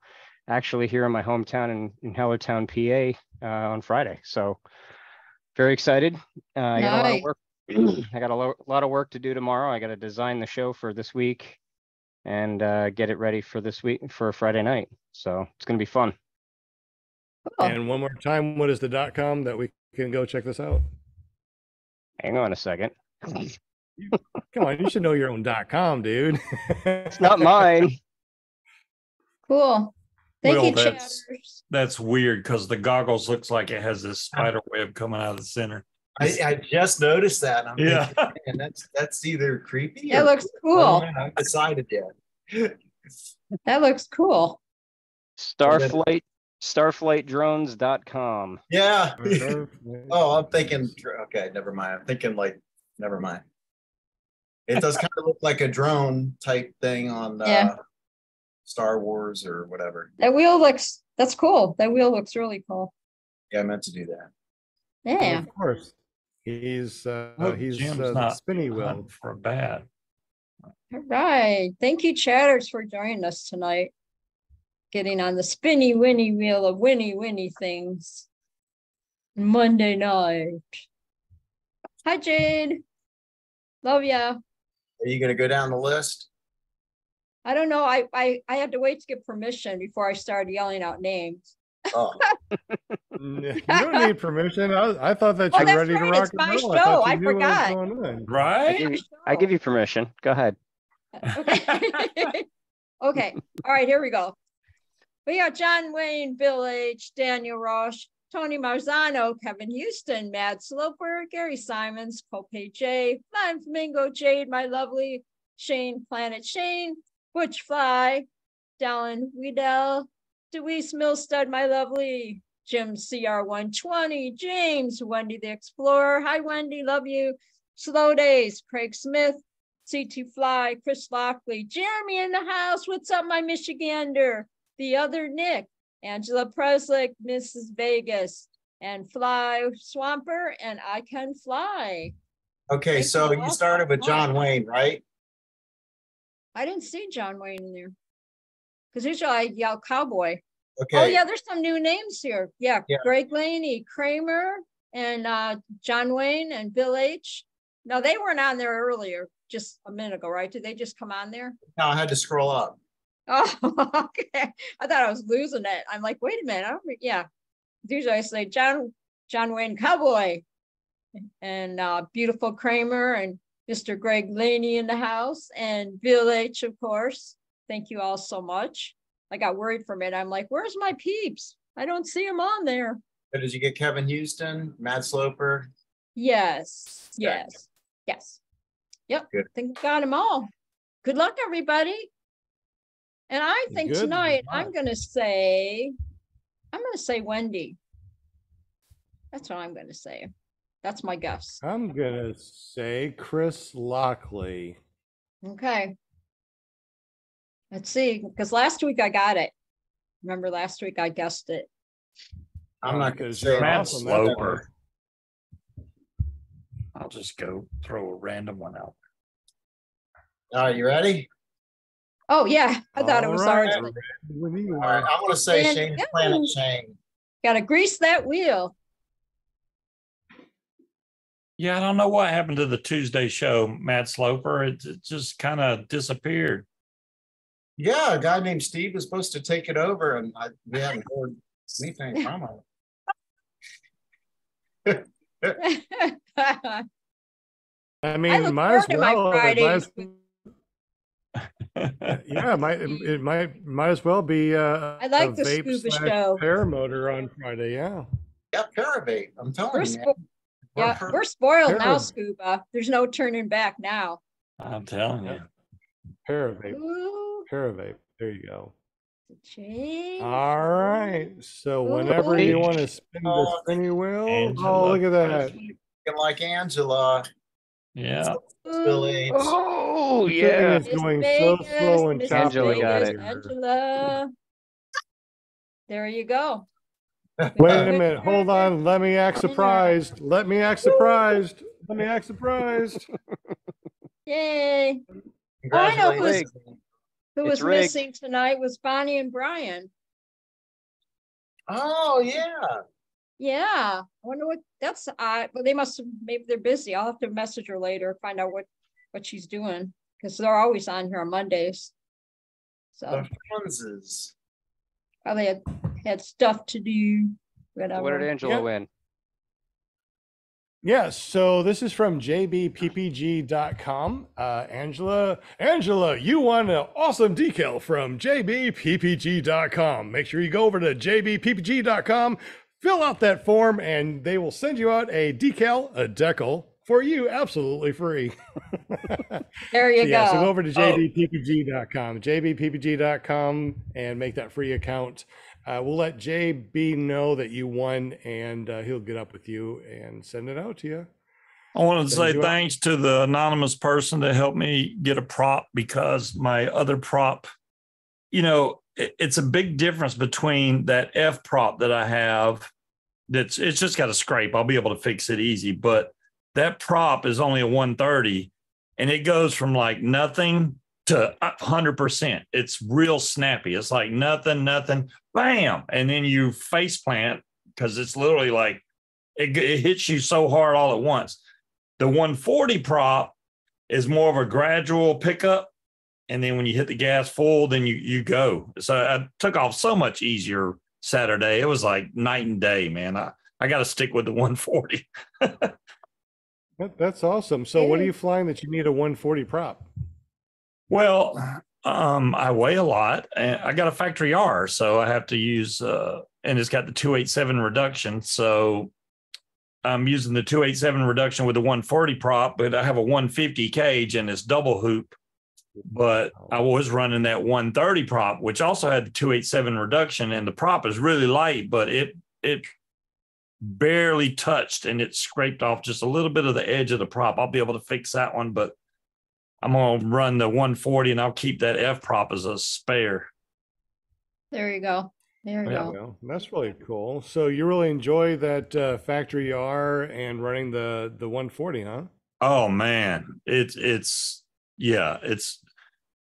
actually here in my hometown in Hellertown, PA on Friday. So very excited. I got a lot of work. I got a lot of work to do tomorrow. I got to design the show for this week and get it ready for this week for Friday night. So it's going to be fun. And one more time, what is the .com that we can go check this out? Hang on a second. Come on, you should know your own .com, dude. It's not mine. Cool. Thank you, that's chatters. that's weird because the goggles looks like it has this spider web coming out of the center. I just noticed that. I'm Yeah. thinking, man, that's either creepy. That or looks cool. I decided yet. That looks cool. Starflightdrones.com. Yeah. Oh, I'm thinking. Okay, never mind. I'm thinking like, never mind. It does kind of look like a drone type thing on Yeah. Star Wars or whatever. That wheel looks, that's cool. That wheel looks really cool. Yeah, I meant to do that. Yeah. Of course. He's Jim's the not spinny wheel. hunting for a bat. All right. Thank you, chatters, for joining us tonight. Getting on the spinny winny wheel of winny things. Monday night. Hi, Jade. Love ya. Are you going to go down the list? I don't know. I had to wait to get permission before I started yelling out names. Oh, You don't need permission. I thought that you Oh, were that's ready to right. rock It's and my roll. show. thought you I knew what was forgot. going on. Right? I give you permission. Go ahead. Okay. Okay. All right, here we go. We got John Wayne, Bill H., Daniel Roche, Tony Marzano, Kevin Houston, Mad Sloper, Gary Simons, Cope J, Flying Flamingo, Jade, my lovely, Shane, Planet Shane, Butch Fly, Dallin Weedell, Deweese Millstud, my lovely, Jim CR120, James, Wendy the Explorer. Hi, Wendy, love you. Slow Days, Craig Smith, CT Fly, Chris Lockley, Jeremy in the house. What's up, my Michigander? The other Nick, Angela Preslick, Mrs. Vegas, and Fly Swamper, and I Can Fly. okay. Thank So you you all started so with John much. Wayne, right? I didn't see John Wayne in there. Because usually I yell cowboy. Okay. Oh yeah, there's some new names here. Yeah, Yeah. Greg Laney, Kramer, and John Wayne and Bill H. No, they weren't on there earlier, just a minute ago, right? Did they just come on there? No, I had to scroll up. Oh, okay. I thought I was losing it. I'm like, wait a minute. Yeah. Usually I say John Wayne Cowboy and beautiful Kramer and Mr. Greg Laney in the house and Bill H, of course. Thank you all so much. I got worried for a minute. I'm like, where's my peeps? I don't see them on there. So did you get Kevin Houston, Matt Sloper? Yes. Okay. Yes. Yes. Yep. Good. I think we got them all. Good luck, everybody. And I think Good tonight luck. I'm gonna say Wendy. That's what I'm gonna say. That's my guess. I'm gonna say Chris Lockley. Okay. Let's see, because last week I got it. Remember last week I guessed it. I'm not going to Because say you're Matt awesome, that's Sloper. I'll just go throw a random one out. All right, you ready? Oh yeah, I thought it was All already. When you All right, are. I want to say And- Shane's Planet Shane. Gotta grease that wheel. Yeah, I don't know what happened to the Tuesday show, Matt Sloper. It just kind of disappeared. Yeah, a guy named Steve was supposed to take it over, and we haven't heard anything from him. I I mean, look might as forward to my well. Fridays. Yeah, it might as well be I like the vape scuba slash show. paramotor on Friday. Yeah. Yeah, Paravate. I'm telling We're you, man. Yeah, We're- we're spoiled now, Terrible. Scuba. There's no turning back now. I'm telling you. Yep. Paravape. Ooh, Paravape. There you go. Jane. All right. So Ooh. whenever you want to spin the Oh, spinny wheel, Angela oh look at that. Presley. like Angela. Yeah. Bill H. Oh This thing yeah. is Miss going Vegas, so slow and Miss choppy. Angela got Vegas, it. Angela. There you go. Wait a minute. Hold on. Let me act surprised. Let me act surprised. Let me act surprised. Yay. Oh, I know Congratulations. who It's was rigged. missing tonight was Bonnie and Brian. Oh, yeah. Yeah. I wonder what that's but they must have, maybe they're busy. I'll have to message her later, find out what she's doing. Because they're always on here on Mondays. So The Franzes. probably had stuff to do. Whatever. What did Angela Yeah. win? Yes, so this is from jbppg.com. Angela, you won an awesome decal from jbppg.com. Make sure you go over to jbppg.com, fill out that form, and they will send you out a decal for you absolutely free. There you go. So go over to jbppg.com, and make that free account. We'll let JB know that you won, and he'll get up with you and send it out to you. I wanted to say thanks to the anonymous person that helped me get a prop, because my other prop, it's a big difference between that F prop that I have. It's just got a scrape. I'll be able to fix it easy. But that prop is only a 130, and it goes from like nothing to 100%. It's real snappy. It's like nothing, bam. And then you face plant, because it's literally like it hits you so hard all at once. The 140 prop is more of a gradual pickup. And then when you hit the gas full, then you go. So I took off so much easier Saturday. It was like night and day, man. I got to stick with the 140. That's awesome. So what are you flying that you need a 140 prop? Well, I weigh a lot, and I got a factory R, so I have to use, and it's got the 287 reduction. So I'm using the 287 reduction with the 140 prop, but I have a 150 cage and it's double hoop. But I was running that 130 prop, which also had the 287 reduction, and the prop is really light, but it barely touched, and it scraped off just a little bit of the edge of the prop. I'll be able to fix that one, but I'm going to run the 140, and I'll keep that F prop as a spare. There you go. There you go. Well, that's really cool. So you really enjoy that factory R and running the 140, huh? Oh man,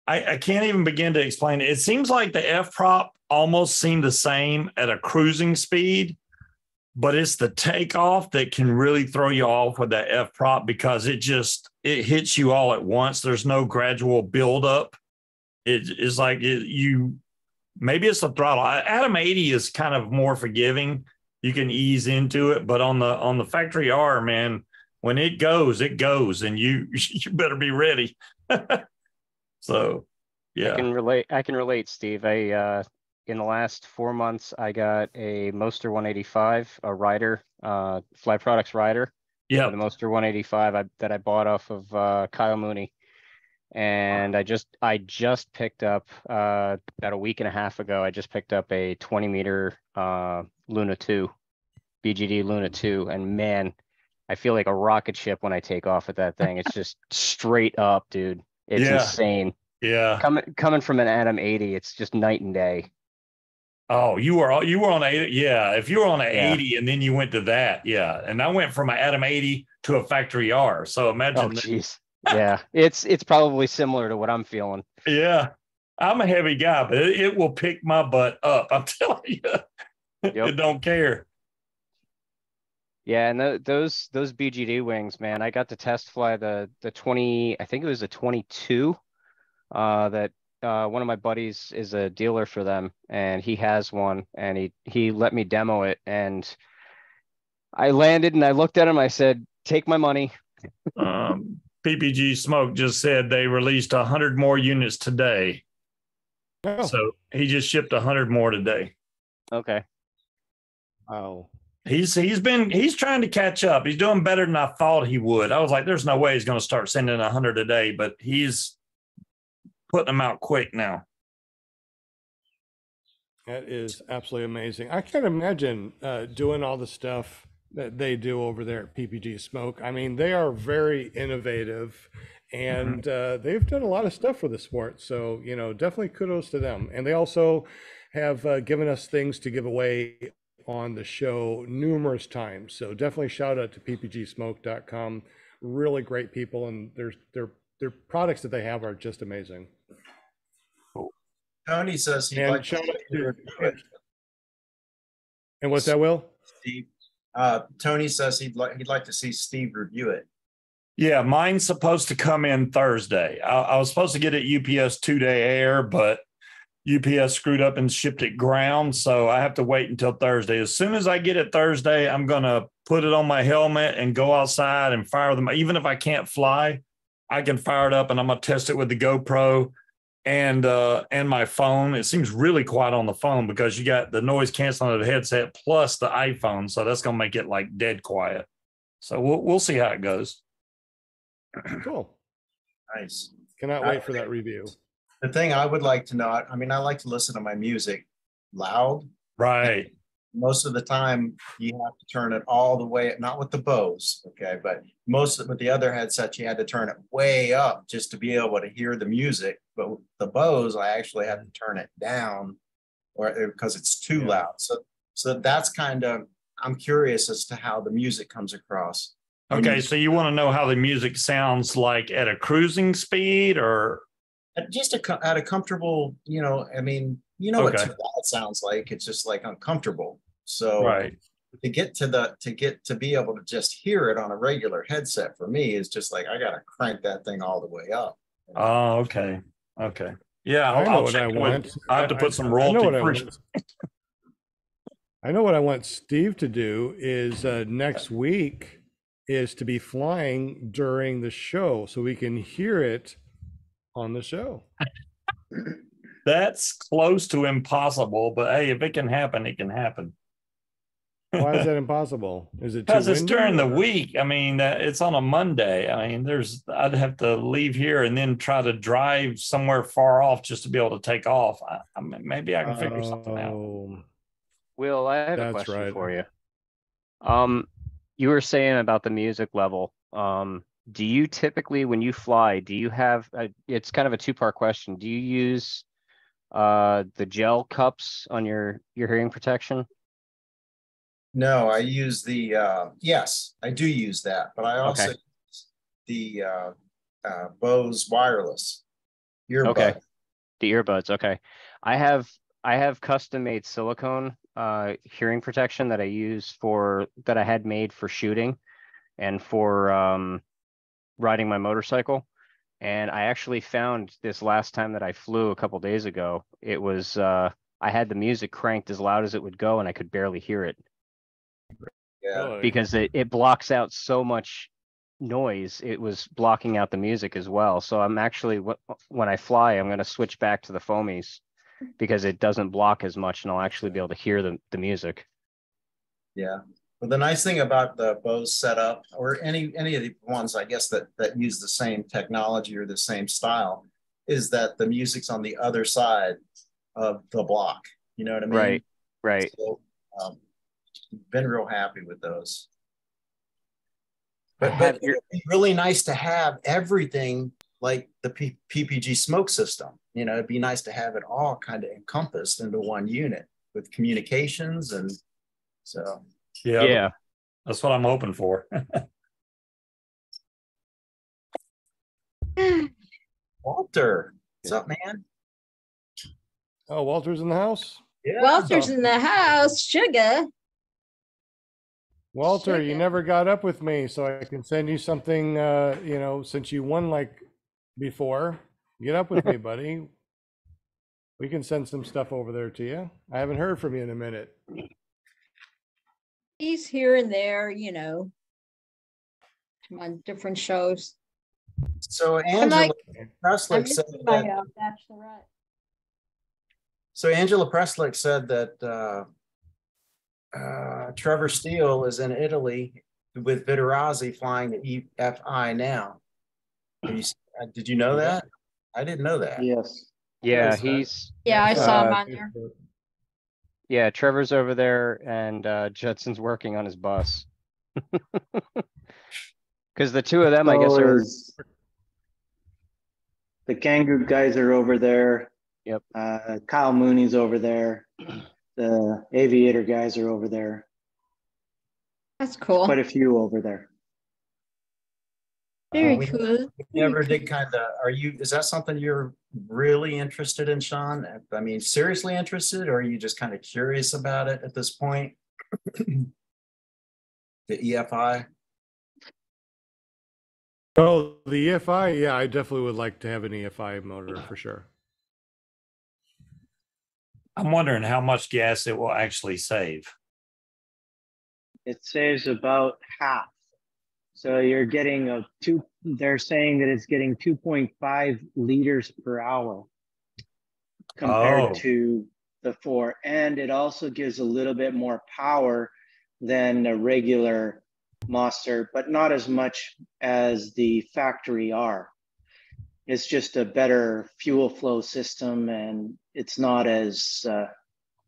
I can't even begin to explain it. It seems like the F prop almost seemed the same at a cruising speed, but it's the takeoff that can really throw you off with that F prop, because it hits you all at once. There's no gradual buildup. It's like maybe it's the throttle. Atom 80 is kind of more forgiving. You can ease into it, but on the factory R, man, when it goes, and you better be ready. So, yeah. I can relate, Steve. In the last 4 months, I got a Moster 185, a rider, Fly Products rider. Yeah. The Moster 185 that I bought off of Kyle Mooney. And I just picked up about a week and a half ago, I just picked up a 20 meter Luna 2, BGD Luna 2. And man, I feel like a rocket ship when I take off with that thing. It's just straight up, dude. It's insane. Yeah. Coming from an Atom 80, it's just night and day. Oh, you were on 80. Yeah. If you were on an 80 and then you went to that. Yeah. And I went from an Atom 80 to a factory R. So imagine. Oh, jeez. Yeah. It's probably similar to what I'm feeling. Yeah. I'm a heavy guy, but it will pick my butt up. I'm telling you. It don't care. Yeah. And those BGD wings, man, I got to test fly the 20, I think it was a 22 that one of my buddies is a dealer for them, and he has one, and he let me demo it, and I landed and I looked at him. I said, "Take my money." PPG Smoke just said they released 100 more units today. Oh. So he just shipped 100 more today. Okay. Oh. He's trying to catch up. He's doing better than I thought he would. I was like, there's no way he's going to start sending 100 a day, but he's putting them out quick now. That is absolutely amazing. I can't imagine doing all the stuff that they do over there at PPG Smoke. I mean, they are very innovative, and they've done a lot of stuff for the sport. So, definitely kudos to them. And they also have given us things to give away on the show numerous times. So definitely shout out to ppgsmoke.com. Really great people, and their products that they have are just amazing. Tony says he'd like to review it. And what's that, Will? Steve, Tony says he'd like to see Steve review it. Yeah, mine's supposed to come in Thursday. I was supposed to get it UPS 2-day air, but UPS screwed up and shipped it ground. So I have to wait until Thursday. As soon as I get it Thursday, I'm going to put it on my helmet and go outside and fire them. Even if I can't fly, I can fire it up, and I'm going to test it with the GoPro and my phone. It seems really quiet on the phone because you got the noise canceling of the headset plus the iPhone. So that's going to make it like dead quiet. So we'll see how it goes. Cool. Nice. Cannot wait for that review. The thing I would like to know, I mean, I like to listen to my music loud. Right. Most of the time you have to turn it all the way, not with the Bose, okay, but with the other headsets, you had to turn it way up just to be able to hear the music. But with the Bose, I actually have to turn it down because it's too loud. So that's kind of, I'm curious as to how the music comes across. Okay, so you want to know how the music sounds like at a cruising speed, or just at a comfortable, I mean, what too loud sounds like. It's just like uncomfortable. So right. to be able to just hear it on a regular headset for me is just like, I got to crank that thing all the way up. Oh, okay. Okay. Yeah, I know I'll what check I with- want. I have to put some I know what I royalty free. want. I know what I want Steve to do is next week is to be flying during the show so we can hear it on the show. That's close to impossible, but hey, if it can happen, it can happen. Why is that impossible? Is it too Because it's windy, during the or- week. I mean, it's on a Monday. I mean, I'd have to leave here and then try to drive somewhere far off just to be able to take off. I mean, maybe I can figure something out. Oh, Will, I have a That's question right. for you. You were saying about the music level. Do you typically, when you fly, do you have, it's kind of a two-part question. Do you use the gel cups on your hearing protection? No, I use yes, I do use that, but I also use the Bose wireless earbud. Okay. The earbuds. Okay. I have custom made silicone hearing protection that I use that I had made for shooting and for riding my motorcycle. And I actually found this last time that I flew a couple days ago. It was I had the music cranked as loud as it would go and I could barely hear it. Yeah. Because it blocks out so much noise. It was blocking out the music as well. So I'm actually, when I fly, I'm going to switch back to the foamies because it doesn't block as much and I'll actually be able to hear the music. Yeah. Well, the nice thing about the Bose setup, or any of the ones, I guess, that use the same technology or the same style, is that the music's on the other side of the block. You know what I mean? Right. So, been real happy with those. But it'd be really nice to have everything like the PPG smoke system. It'd be nice to have it all kind of encompassed into one unit with communications, and so. Yeah. That's what I'm hoping for. Walter, what's up, man? Oh, Walter's in the house? Yeah. Walter's in the house, sugar. Walter, you Sugar. never got up with me, so I can send you something, since you won like before. Get up with me, buddy. We can send some stuff over there to you. I haven't heard from you in a minute. He's here and there, on different shows. So I'm like, Angela Preslick said my that. bachelorette. So Angela Preslick said that Trevor Steele is in Italy with Viterazzi flying the EFI now. Did you know that? I didn't know that. Yes. Yeah, I saw him on there. Yeah, Trevor's over there and Judson's working on his bus. Because the two of them, I guess, are the Kangoo guys are over there. Yep. Kyle Mooney's over there. The Aviator guys are over there. That's cool. Quite a few over there. Very cool. You ever did is that something you're really interested in, Sean? I mean, seriously interested, or are you just kind of curious about it at this point? The EFI? Oh, the EFI, yeah, I definitely would like to have an EFI motor for sure. I'm wondering how much gas it will actually save. It saves about half. So you're getting they're saying that it's getting 2.5 liters per hour compared to the 4. And it also gives a little bit more power than a regular Monster, but not as much as the factory R. It's just a better fuel flow system, and it's not as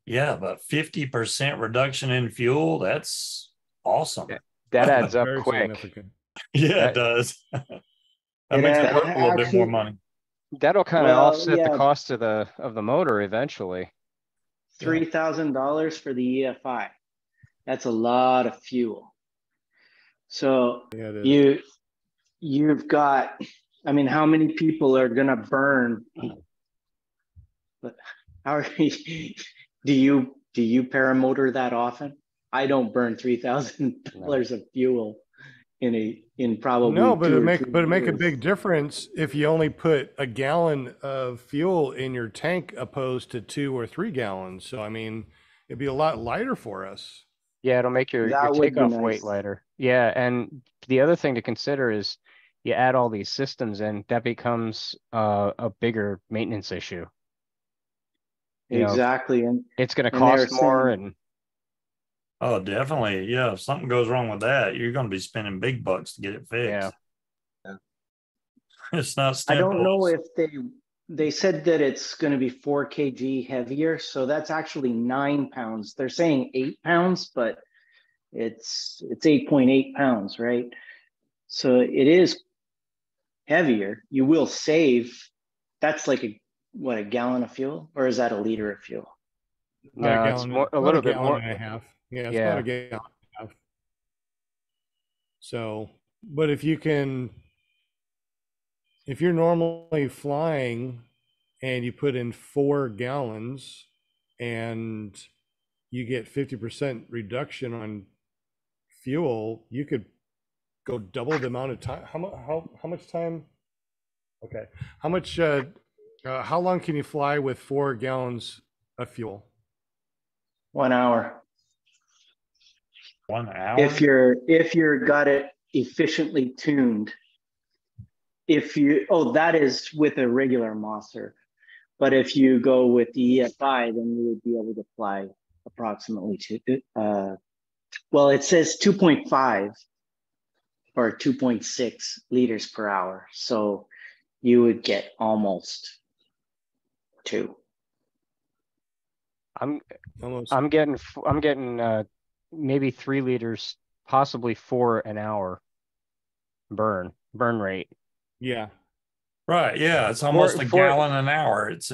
yeah, but 50% reduction in fuel, that's awesome. That adds up Very quick. significant. Yeah, it does. That makes it worth a little bit more money. That'll kind of offset the cost of the motor eventually. $3,000 for the EFI. That's a lot of fuel. So you've got, I mean, how many people are gonna burn? But how do you paramotor that often? I don't burn $3,000 of fuel in probably no, but it make a big difference if you only put a gallon of fuel in your tank opposed to 2 or 3 gallons. So I mean, it'd be a lot lighter for us. Yeah, it'll make your takeoff weight lighter. Yeah, and the other thing to consider is you add all these systems in, that becomes a bigger maintenance issue. Exactly, and it's going to cost more. And oh, definitely, yeah. If something goes wrong with that, you're going to be spending big bucks to get it fixed. Yeah. It's not. I don't know if they said that it's going to be 4 kg heavier, so that's actually 9 pounds. They're saying 8 pounds, but it's 8.8 pounds, right? So it is heavier. You will save. That's like a gallon of fuel, or is that a liter of fuel? No, it's a little bit more. And a half. Yeah, it's about a gallon and a half. So, but if you're normally flying and you put in 4 gallons and you get 50% reduction on fuel, you could go double the amount of time. How much time? Okay. How long can you fly with 4 gallons of fuel? 1 hour. 1 hour? If you're got it efficiently tuned. That is with a regular Monster. But if you go with the EFI, then you would be able to fly approximately it says 2.5 or 2.6 liters per hour. So you would get almost 2. I'm getting maybe 3 liters, possibly 4 an hour burn rate. Yeah. Right. Yeah. It's almost a gallon an hour. It's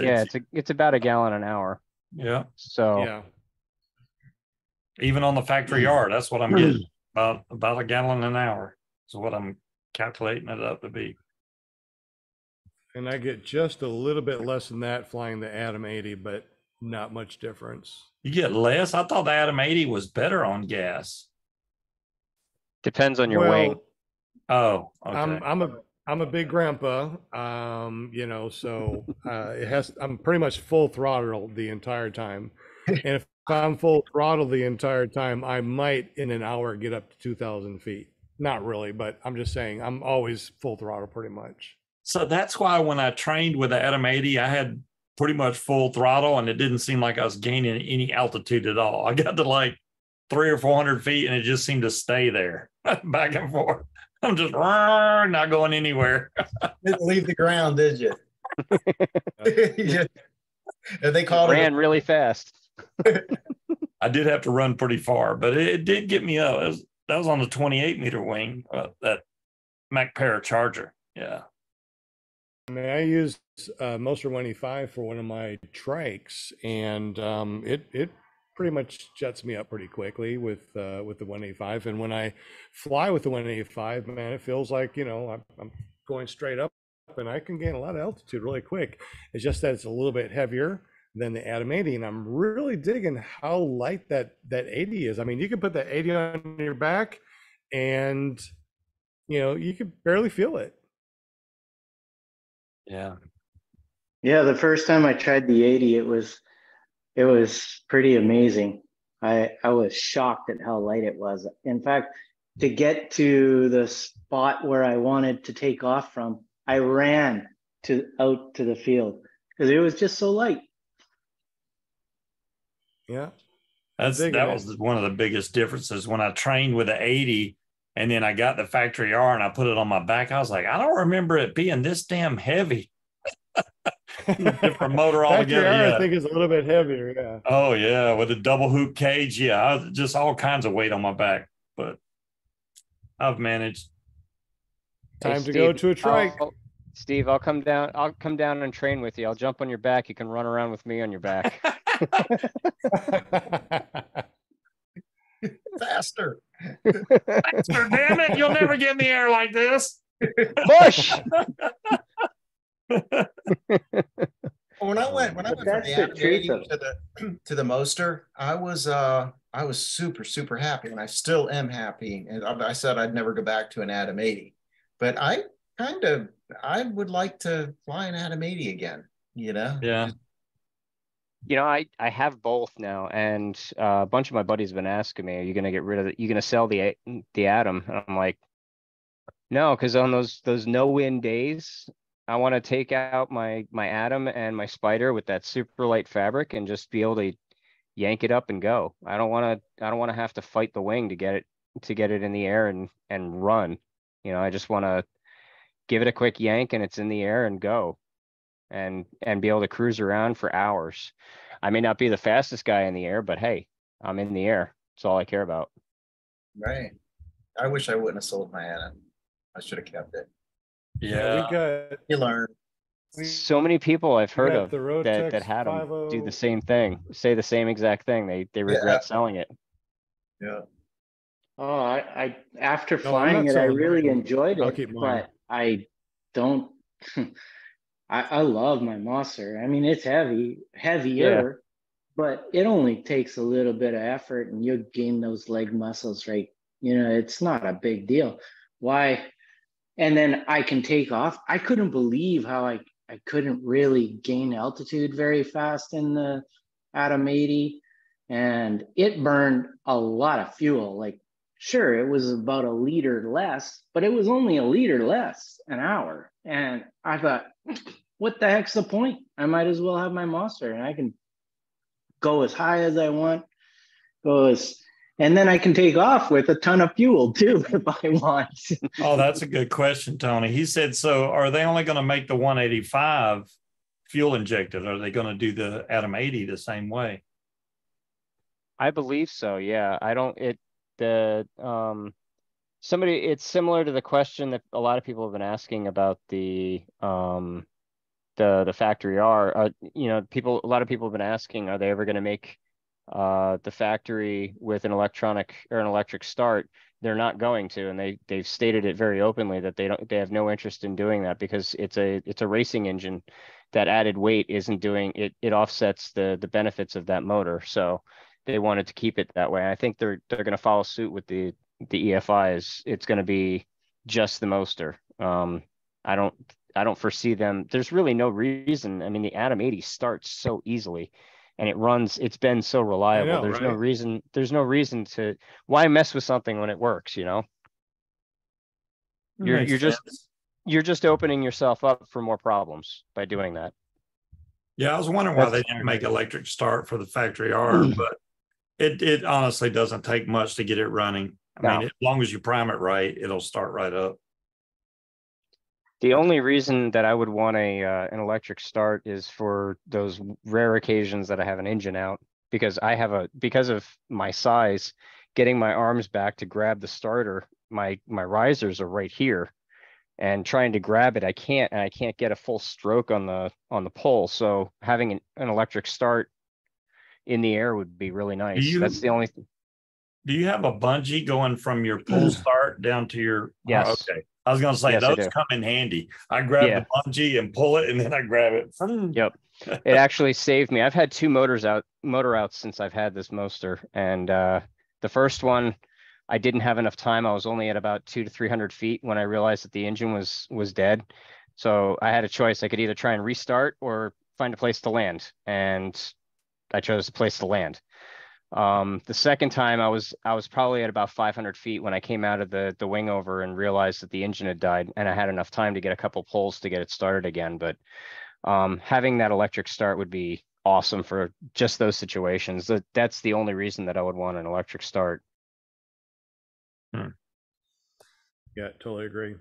about a gallon an hour. Yeah. So yeah. Even on the factory yard, that's what I'm getting. About a gallon an hour is what I'm calculating it up to be. And I get just a little bit less than that flying the Atom 80, but not much difference. You get less? I thought the Atom 80 was better on gas. Depends on your wing. Oh, okay. I'm a big grandpa, so I'm pretty much full throttle the entire time. And if I'm full throttle the entire time, I might in an hour get up to 2,000 feet. Not really, but I'm just saying I'm always full throttle pretty much. So that's why when I trained with the Atom 80, I had pretty much full throttle and it didn't seem like I was gaining any altitude at all. I got to like 300 or 400 feet and it just seemed to stay there back and forth. I'm just not going anywhere. Didn't leave the ground, did you? Yeah. And they called ran really fast. I did have to run pretty far, but it did get me up. That was on the 28-meter wing, that Mac Charger. Yeah. I mean, I use Moser 185 for one of my trikes, and it pretty much jets me up pretty quickly with the 185. And when I fly with the 185, man, it feels like, I'm going straight up and I can gain a lot of altitude really quick. It's just that it's a little bit heavier than the Atom 80. And I'm really digging how light that 80 is. I mean, you can put that 80 on your back and, you could barely feel it. Yeah. Yeah, the first time I tried the 80, it was It was pretty amazing. I was shocked at how light it was. In fact, to get to the spot where I wanted to take off from, I ran out to the field because it was just so light. Yeah. That was one of the biggest differences when I trained with the 80 and then I got the factory R and I put it on my back. I was like, I don't remember it being this damn heavy. Different motor altogether. Factory R, yeah. I think is a little bit heavier. Yeah. Oh yeah, with a double hoop cage. Yeah, just all kinds of weight on my back, but I've managed. Time to go to a trike. Steve, I'll come down and train with you. I'll jump on your back. You can run around with me on your back. Faster. Faster, damn it. You'll never get in the air like this. Push. When I went from the Adam 80 to the Moster, I was super happy, and I still am happy. And I said I'd never go back to an Adam 80, but I would like to fly an Adam 80 again. Yeah. I have both now, and a bunch of my buddies have been asking me, "Are you going to get rid of it? You going to sell the Adam?" And I'm like, no, because on those no-win days, I want to take out my Adam and my Spider with that super light fabric and just be able to yank it up and go. I don't want to have to fight the wing to get it in the air and run. I just want to give it a quick yank and it's in the air and go, and be able to cruise around for hours. I may not be the fastest guy in the air, but hey, I'm in the air. That's all I care about. Right. I wish I wouldn't have sold my Adam. I should have kept it. Yeah. You learn. So many people I've heard of that had them do the same thing, say the same exact thing. They regret selling it. Yeah. Oh, I after flying it, I really enjoyed it, but I don't. I love my Moser. I mean, it's heavier, but it only takes a little bit of effort, and you gain those leg muscles, right? It's not a big deal. Why? And then I can take off. I couldn't believe how I couldn't really gain altitude very fast in the Adam 80, and it burned a lot of fuel. Like, sure, it was about a liter less, but it was only a liter less an hour. And I thought, what the heck's the point? I might as well have my Moser, and I can go as high as I want, and then I can take off with a ton of fuel too, if I want. Oh, that's a good question, Tony. He said, so are they only going to make the 185 fuel injected? Are they going to do the Adam 80 the same way? I believe so. Yeah. It's similar to the question that a lot of people have been asking about the factory R. A lot of people have been asking, are they ever going to make the factory with an electric start? They're not going to, and they've stated it very openly that they have no interest in doing that, because it's a racing engine. That added weight isn't doing it. It offsets the benefits of that motor. So they wanted to keep it that way. I think they're going to follow suit with the EFIs. It's going to be just the Moster. I don't foresee them. There's really no reason. I mean, the Adam 80 starts so easily, and it's been so reliable. There's no reason to, why mess with something when it works, You're just opening yourself up for more problems by doing that. Yeah, I was wondering why they didn't make electric start for the factory R, but it honestly doesn't take much to get it running. I mean, as long as you prime it right, it'll start right up. The only reason that I would want an electric start is for those rare occasions that I have an engine out, because because of my size, getting my arms back to grab the starter, my risers are right here, and trying to grab it, I can't get a full stroke on the pull. So having an electric start in the air would be really nice. That's the only thing. Do you have a bungee going from your pull start down to your? Yes. Okay. I was going to say, those come in handy. I grab the bungee and pull it, and then I grab it. Yep. It actually saved me. I've had two motor outs since I've had this Moster. And the first one, I didn't have enough time. I was only at about 200 to 300 feet when I realized that the engine was dead. So I had a choice. I could either try and restart or find a place to land. And I chose a place to land. The second time I was probably at about 500 feet when I came out of the wing over and realized that the engine had died, and I had enough time to get a couple pulls to get it started again. But having that electric start would be awesome for just those situations. That's the only reason that I would want an electric start. Yeah, totally agree.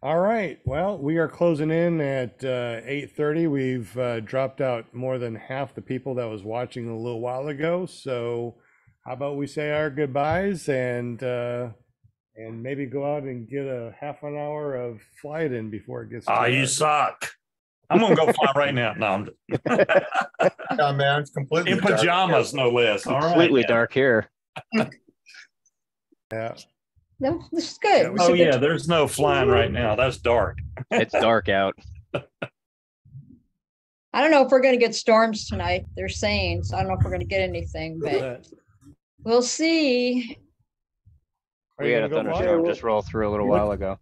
All right. Well, we are closing in at 8:30. We've dropped out more than half the people that was watching a little while ago. So how about we say our goodbyes and maybe go out and get a half an hour of flight in before it gets. Oh, you suck. I'm gonna go fly right now. No, I'm Yeah, man, it's completely in pajamas, no less. All right. Completely dark here. Yeah. No, this is good. Oh yeah, there's no flying right now. That's dark. It's dark out. I don't know if we're gonna get storms tonight. They're saying, so I don't know if we're gonna get anything, but we'll see. We had a thunderstorm just roll through a little while ago.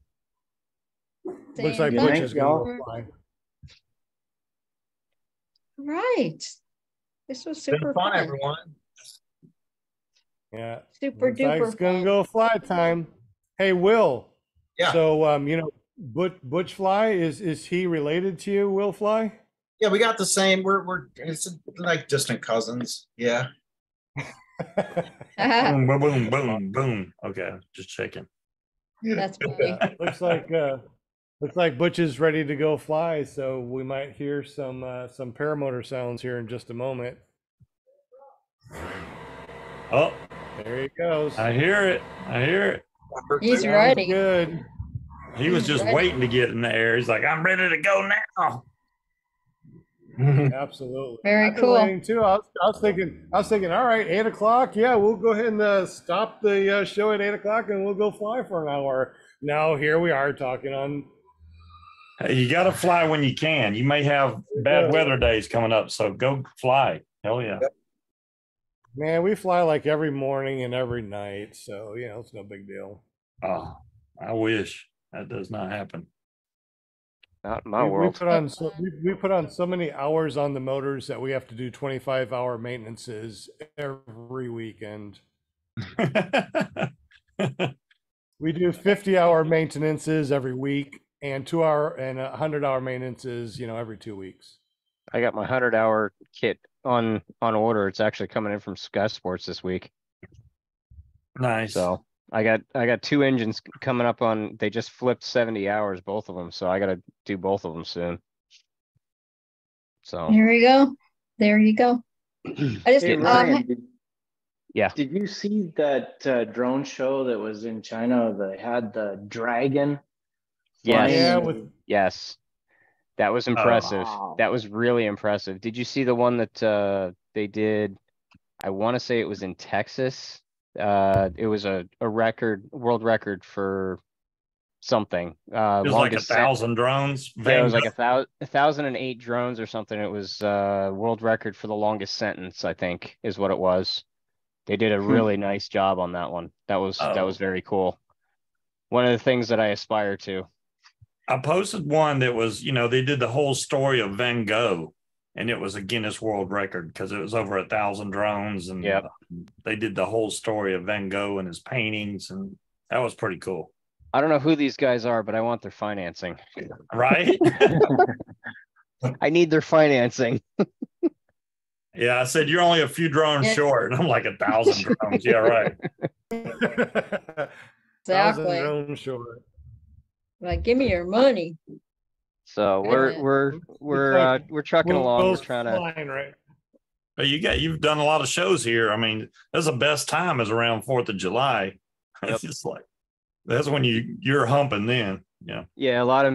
Looks like Butch is gonna fly. Right. This was super fun, fun. everyone. Yeah. Super Looks like duper it's gonna fun. go fly time. Hey, Will. Yeah. So you know, Butch Fly, is he related to you, Will Fly? Yeah, we got the same. It's like distant cousins. Yeah. Boom, boom, boom, boom, boom. Okay, just checking. That's funny. Looks like Butch is ready to go fly, so we might hear some paramotor sounds here in just a moment. Oh, there he goes. I hear it. I hear it. He's ready. Good. He was just waiting to get in the air. He's like, I'm ready to go now. Absolutely. Very I've been cool. waiting too. I was thinking, all right, 8 o'clock. Yeah, we'll go ahead and stop the show at 8 o'clock and we'll go fly for an hour. Now here we are talking on. Hey, you got to fly when you can. You may have bad weather days coming up, so go fly. Hell yeah. Man, we fly like every morning and every night, so you know it's no big deal. Oh, I wish that does not happen. Not in my world. We put on so many hours on the motors that we have to do 25-hour maintenances every weekend. We do 50-hour maintenances every week and 2-hour and 100-hour maintenances, you know, every 2 weeks. I got my 100-hour kit on order. It's actually coming in from Sky Sports this week. Nice. So I got 2 engines coming up on. They just flipped 70 hours, both of them. So I got to do both of them soon. So Here we go. There you go. I just Hey, Ryan, did you see that drone show that was in China that had the dragon? Yes. That was impressive. Wow. That was really impressive. Did you see the one that they did? I want to say it was in Texas. It was a world record for something. It was like 1,000 drones. Yeah, it was like 1,008 drones or something. It was world record for the longest sentence, I think, is what it was. They did a really nice job on that one. That was very cool. One of the things that I aspire to. I posted one that was, you know, they did the whole story of Van Gogh, and it was a Guinness World Record because it was over 1,000 drones, and they did the whole story of Van Gogh and his paintings, and that was pretty cool. I don't know who these guys are, but I want their financing. Right? I need their financing. Yeah, I said, you're only a few drones short. And I'm like 1,000 drones. Yeah, right. 1,000 Exactly. drones short. Like, give me your money. So we're trucking along. We're trying to. Flying, right? But you've done a lot of shows here. I mean, that's the best time is around 4th of July. It's just like that's when you're humping then. Yeah. Yeah, a lot of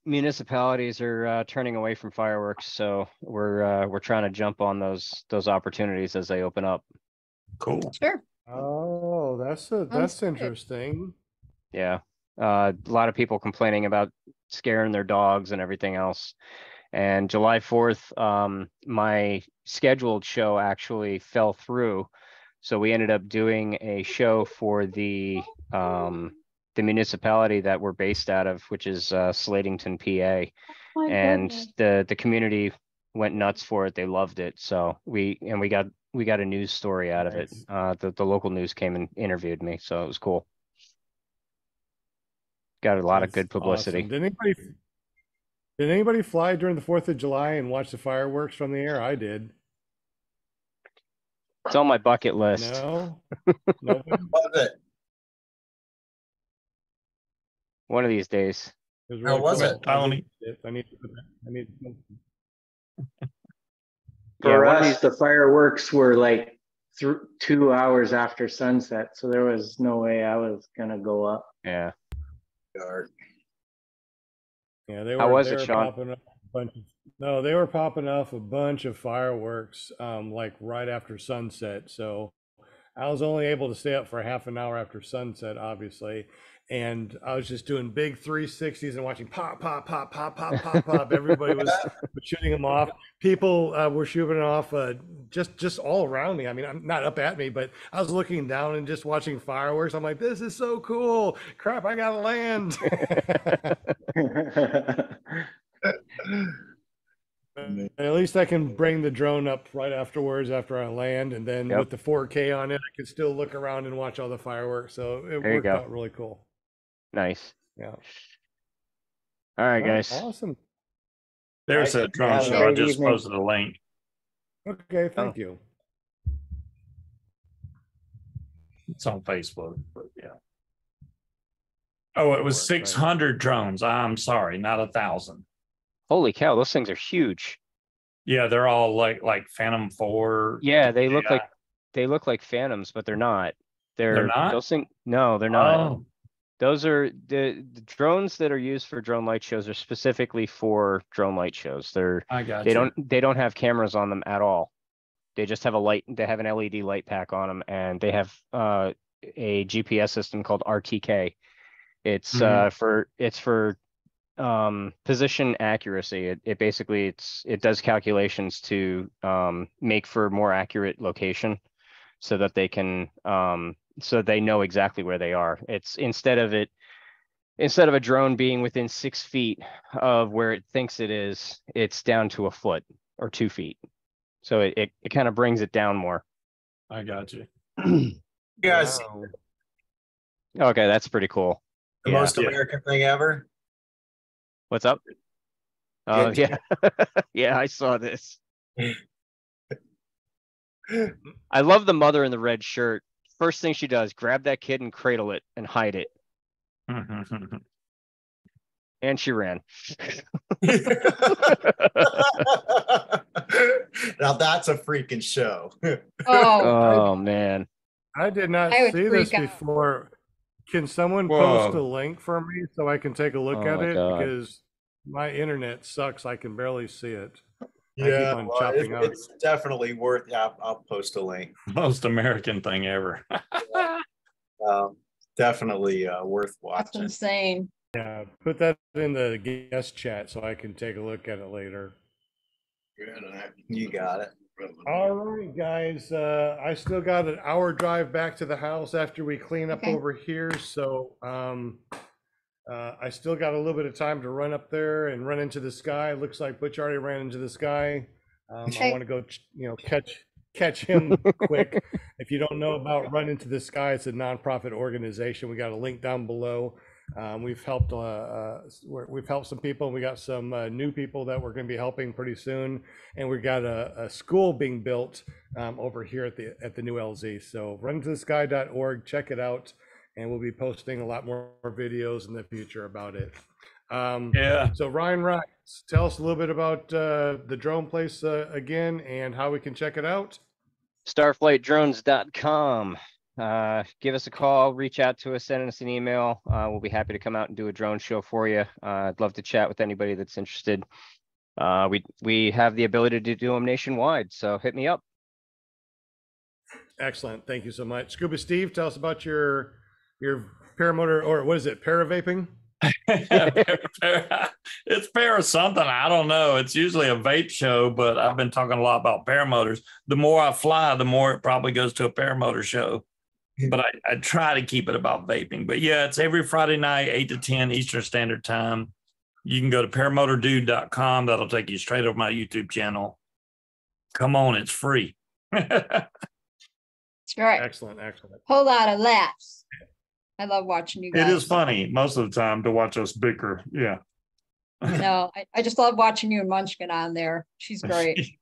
municipalities are turning away from fireworks, so we're trying to jump on those opportunities as they open up. Cool. Sure. Oh, that's interesting. Yeah. A lot of people complaining about scaring their dogs and everything else. And July 4th, my scheduled show actually fell through. So we ended up doing a show for the municipality that we're based out of, which is Slatington, PA. And the community went nuts for it. They loved it. So we got a news story out of it. The local news came and interviewed me, so it was cool. Got a lot of good publicity. Awesome. Did anybody fly during the 4th of July and watch the fireworks from the air? I did. It's on my bucket list. No. Nobody? Love it. One of these days. It was How was cool. it, Tony? I need to put that. I need to. For one of us, the fireworks were like 2 hours after sunset, so there was no way I was gonna go up. Yeah. Yeah, they were. How was they it, were Sean? popping up a bunch of, no, they were popping off a bunch of fireworks, like right after sunset. So I was only able to stay up for half an hour after sunset, obviously. And I was just doing big 360s and watching pop, pop, pop, pop, pop, pop, pop. Everybody was shooting them off. People were shooting off just all around me. I mean, I'm not up at me, but I was looking down and just watching fireworks. I'm like, this is so cool. Crap, I gotta land. At least I can bring the drone up right afterwards after I land, and then with the 4K on it, I can still look around and watch all the fireworks. So it worked out really cool. Nice. Yeah. All right, guys. Awesome. There's a drone show. I just posted a link. Okay, thank you. It's on Facebook, but yeah. Oh, it was 600 drones. I'm sorry, not 1,000. Holy cow, those things are huge. Yeah, they're all like Phantom 4. Yeah, they look like Phantoms, but they're not. They're not? Those things, no, they're not. Oh. Those are the drones that are used for drone light shows are specifically for drone light shows. I got you. They don't have cameras on them at all. They just have they have an LED light pack on them, and they have a GPS system called RTK. It's for position accuracy. It basically it does calculations to make for more accurate location, so that they can so they know exactly where they are. It's instead of a drone being within 6 feet of where it thinks it is, it's down to a foot or 2 feet. So it kind of brings it down more. I got you. Guys, okay, that's pretty cool. The most American thing ever. What's up? Oh, yeah. Yeah, I saw this. I love the mother in the red shirt. First thing she does, grab that kid and cradle it and hide it. And she ran. Now that's a freaking show. Oh man. I did not see this before. Can someone post a link for me so I can take a look at it? God. Because my internet sucks. I can barely see it. Yeah, it's definitely worth. Yeah, I'll post a link. Most American thing ever. Definitely worth watching. That's insane. Yeah, put that in the guest chat so I can take a look at it later. You got it. All right, guys. I still got an hour drive back to the house after we clean up over here. So I still got a little bit of time to run up there and run into the sky. Looks like Butch already ran into the sky. I want to go, catch him quick. If you don't know about Run Into the Sky, it's a nonprofit organization. We got a link down below. We've helped some people. We got some new people that we're going to be helping pretty soon, and we got a school being built over here at the new LZ. So runintothesky.org, check it out, and we'll be posting a lot more videos in the future about it. So Ryan Rice, tell us a little bit about the drone place again and how we can check it out. Starflightdrones.com. Give us a call, reach out to us, send us an email. We'll be happy to come out and do a drone show for you. I'd love to chat with anybody that's interested. We have the ability to do them nationwide, so hit me up. Excellent. Thank you so much. Scuba Steve, tell us about your paramotor, or what is it, paravaping? It's para something. I don't know. It's usually a vape show, but I've been talking a lot about paramotors. The more I fly, the more it probably goes to a paramotor show. But I try to keep it about vaping. But yeah, it's every Friday night, 8 to 10 Eastern Standard Time. You can go to paramotordude.com. That'll take you straight over my YouTube channel. Come on, it's free. That's right. Excellent, excellent. Whole lot of laughs. I love watching you guys. It is funny most of the time to watch us bicker. Yeah. No, I just love watching you and Munchkin on there. She's great.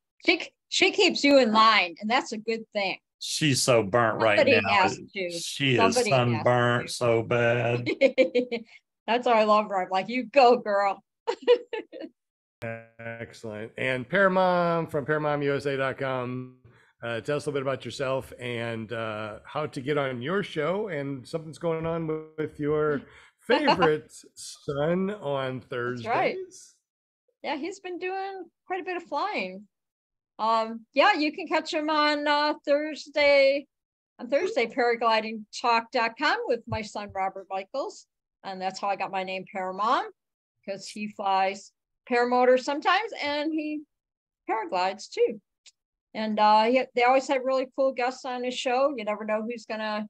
She keeps you in line, and that's a good thing. She's so burnt Somebody right now. has to. She Somebody is has sunburnt to. so bad. That's why I love her. I'm like, you go, girl. Excellent. And Paramom from ParamotorUSA.com. Tell us a little bit about yourself and how to get on your show and something's going on with your favorite son on Thursdays. That's right. Yeah, he's been doing quite a bit of flying. Yeah, you can catch him on Thursday, paraglidingtalk.com with my son, Robert Michaels. And that's how I got my name Paramom, because he flies paramotor sometimes and he paraglides too. And they always have really cool guests on his show. You never know who's gonna,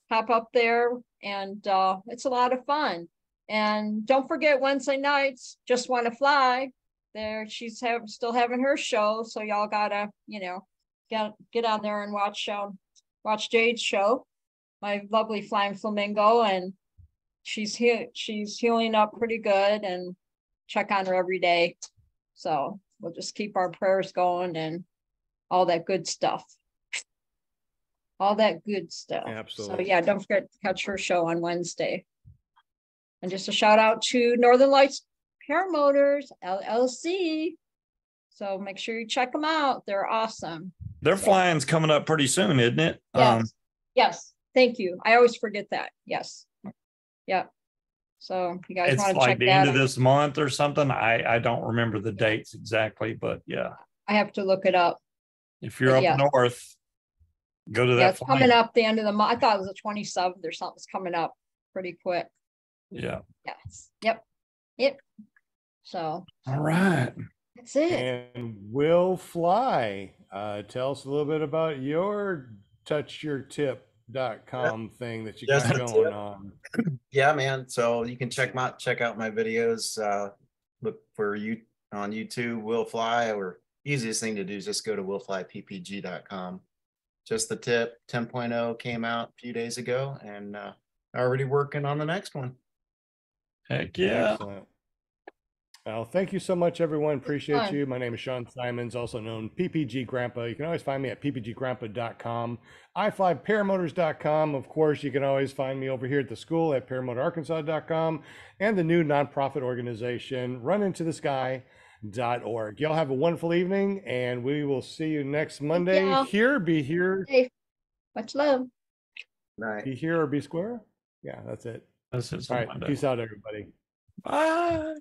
pop up there, and it's a lot of fun. And don't forget Wednesday nights, Just Want to Fly. There, she's still having her show, so y'all gotta, get on there and watch Jade's show, my lovely flying flamingo, and she's healing up pretty good, and check on her every day. So we'll just keep our prayers going and all that good stuff. All that good stuff. Absolutely. So yeah, don't forget to catch her show on Wednesday. And just a shout out to Northern Lights Paramotors LLC. So make sure you check them out. They're awesome. Their flying's coming up pretty soon, isn't it? Yes. Yes. Thank you. I always forget that. Yes. Yeah. So you guys want to like check the that end out. of this month or something. I don't remember the dates exactly, but yeah. I have to look it up. If you're up north, go to that. Yeah, it's coming up the end of the month. I thought it was the 27th or something's coming up pretty quick. Yeah. Yes. Yep. So. All right. That's it. And Will Fly. Tell us a little bit about your touchyourtip.com thing that you got going on. Yeah, man. So you can check out my videos. Look for you on YouTube, Will Fly, or easiest thing to do is just go to willflyppg.com. Just the tip 10.0 came out a few days ago, and already working on the next one. Heck yeah. Excellent. Well, thank you so much, everyone. Appreciate you. My name is Sean Simons, also known PPG Grandpa. You can always find me at ppggrandpa.com, iflyparamotors.com. Of course, you can always find me over here at the school at paramotorarkansas.com, and the new nonprofit organization, runintothesky.org. Y'all have a wonderful evening, and we will see you next Monday. Be here. Hey, much love. Night. Be here or be square. Yeah, that's it. That's it. All right. Peace out, everybody. Bye.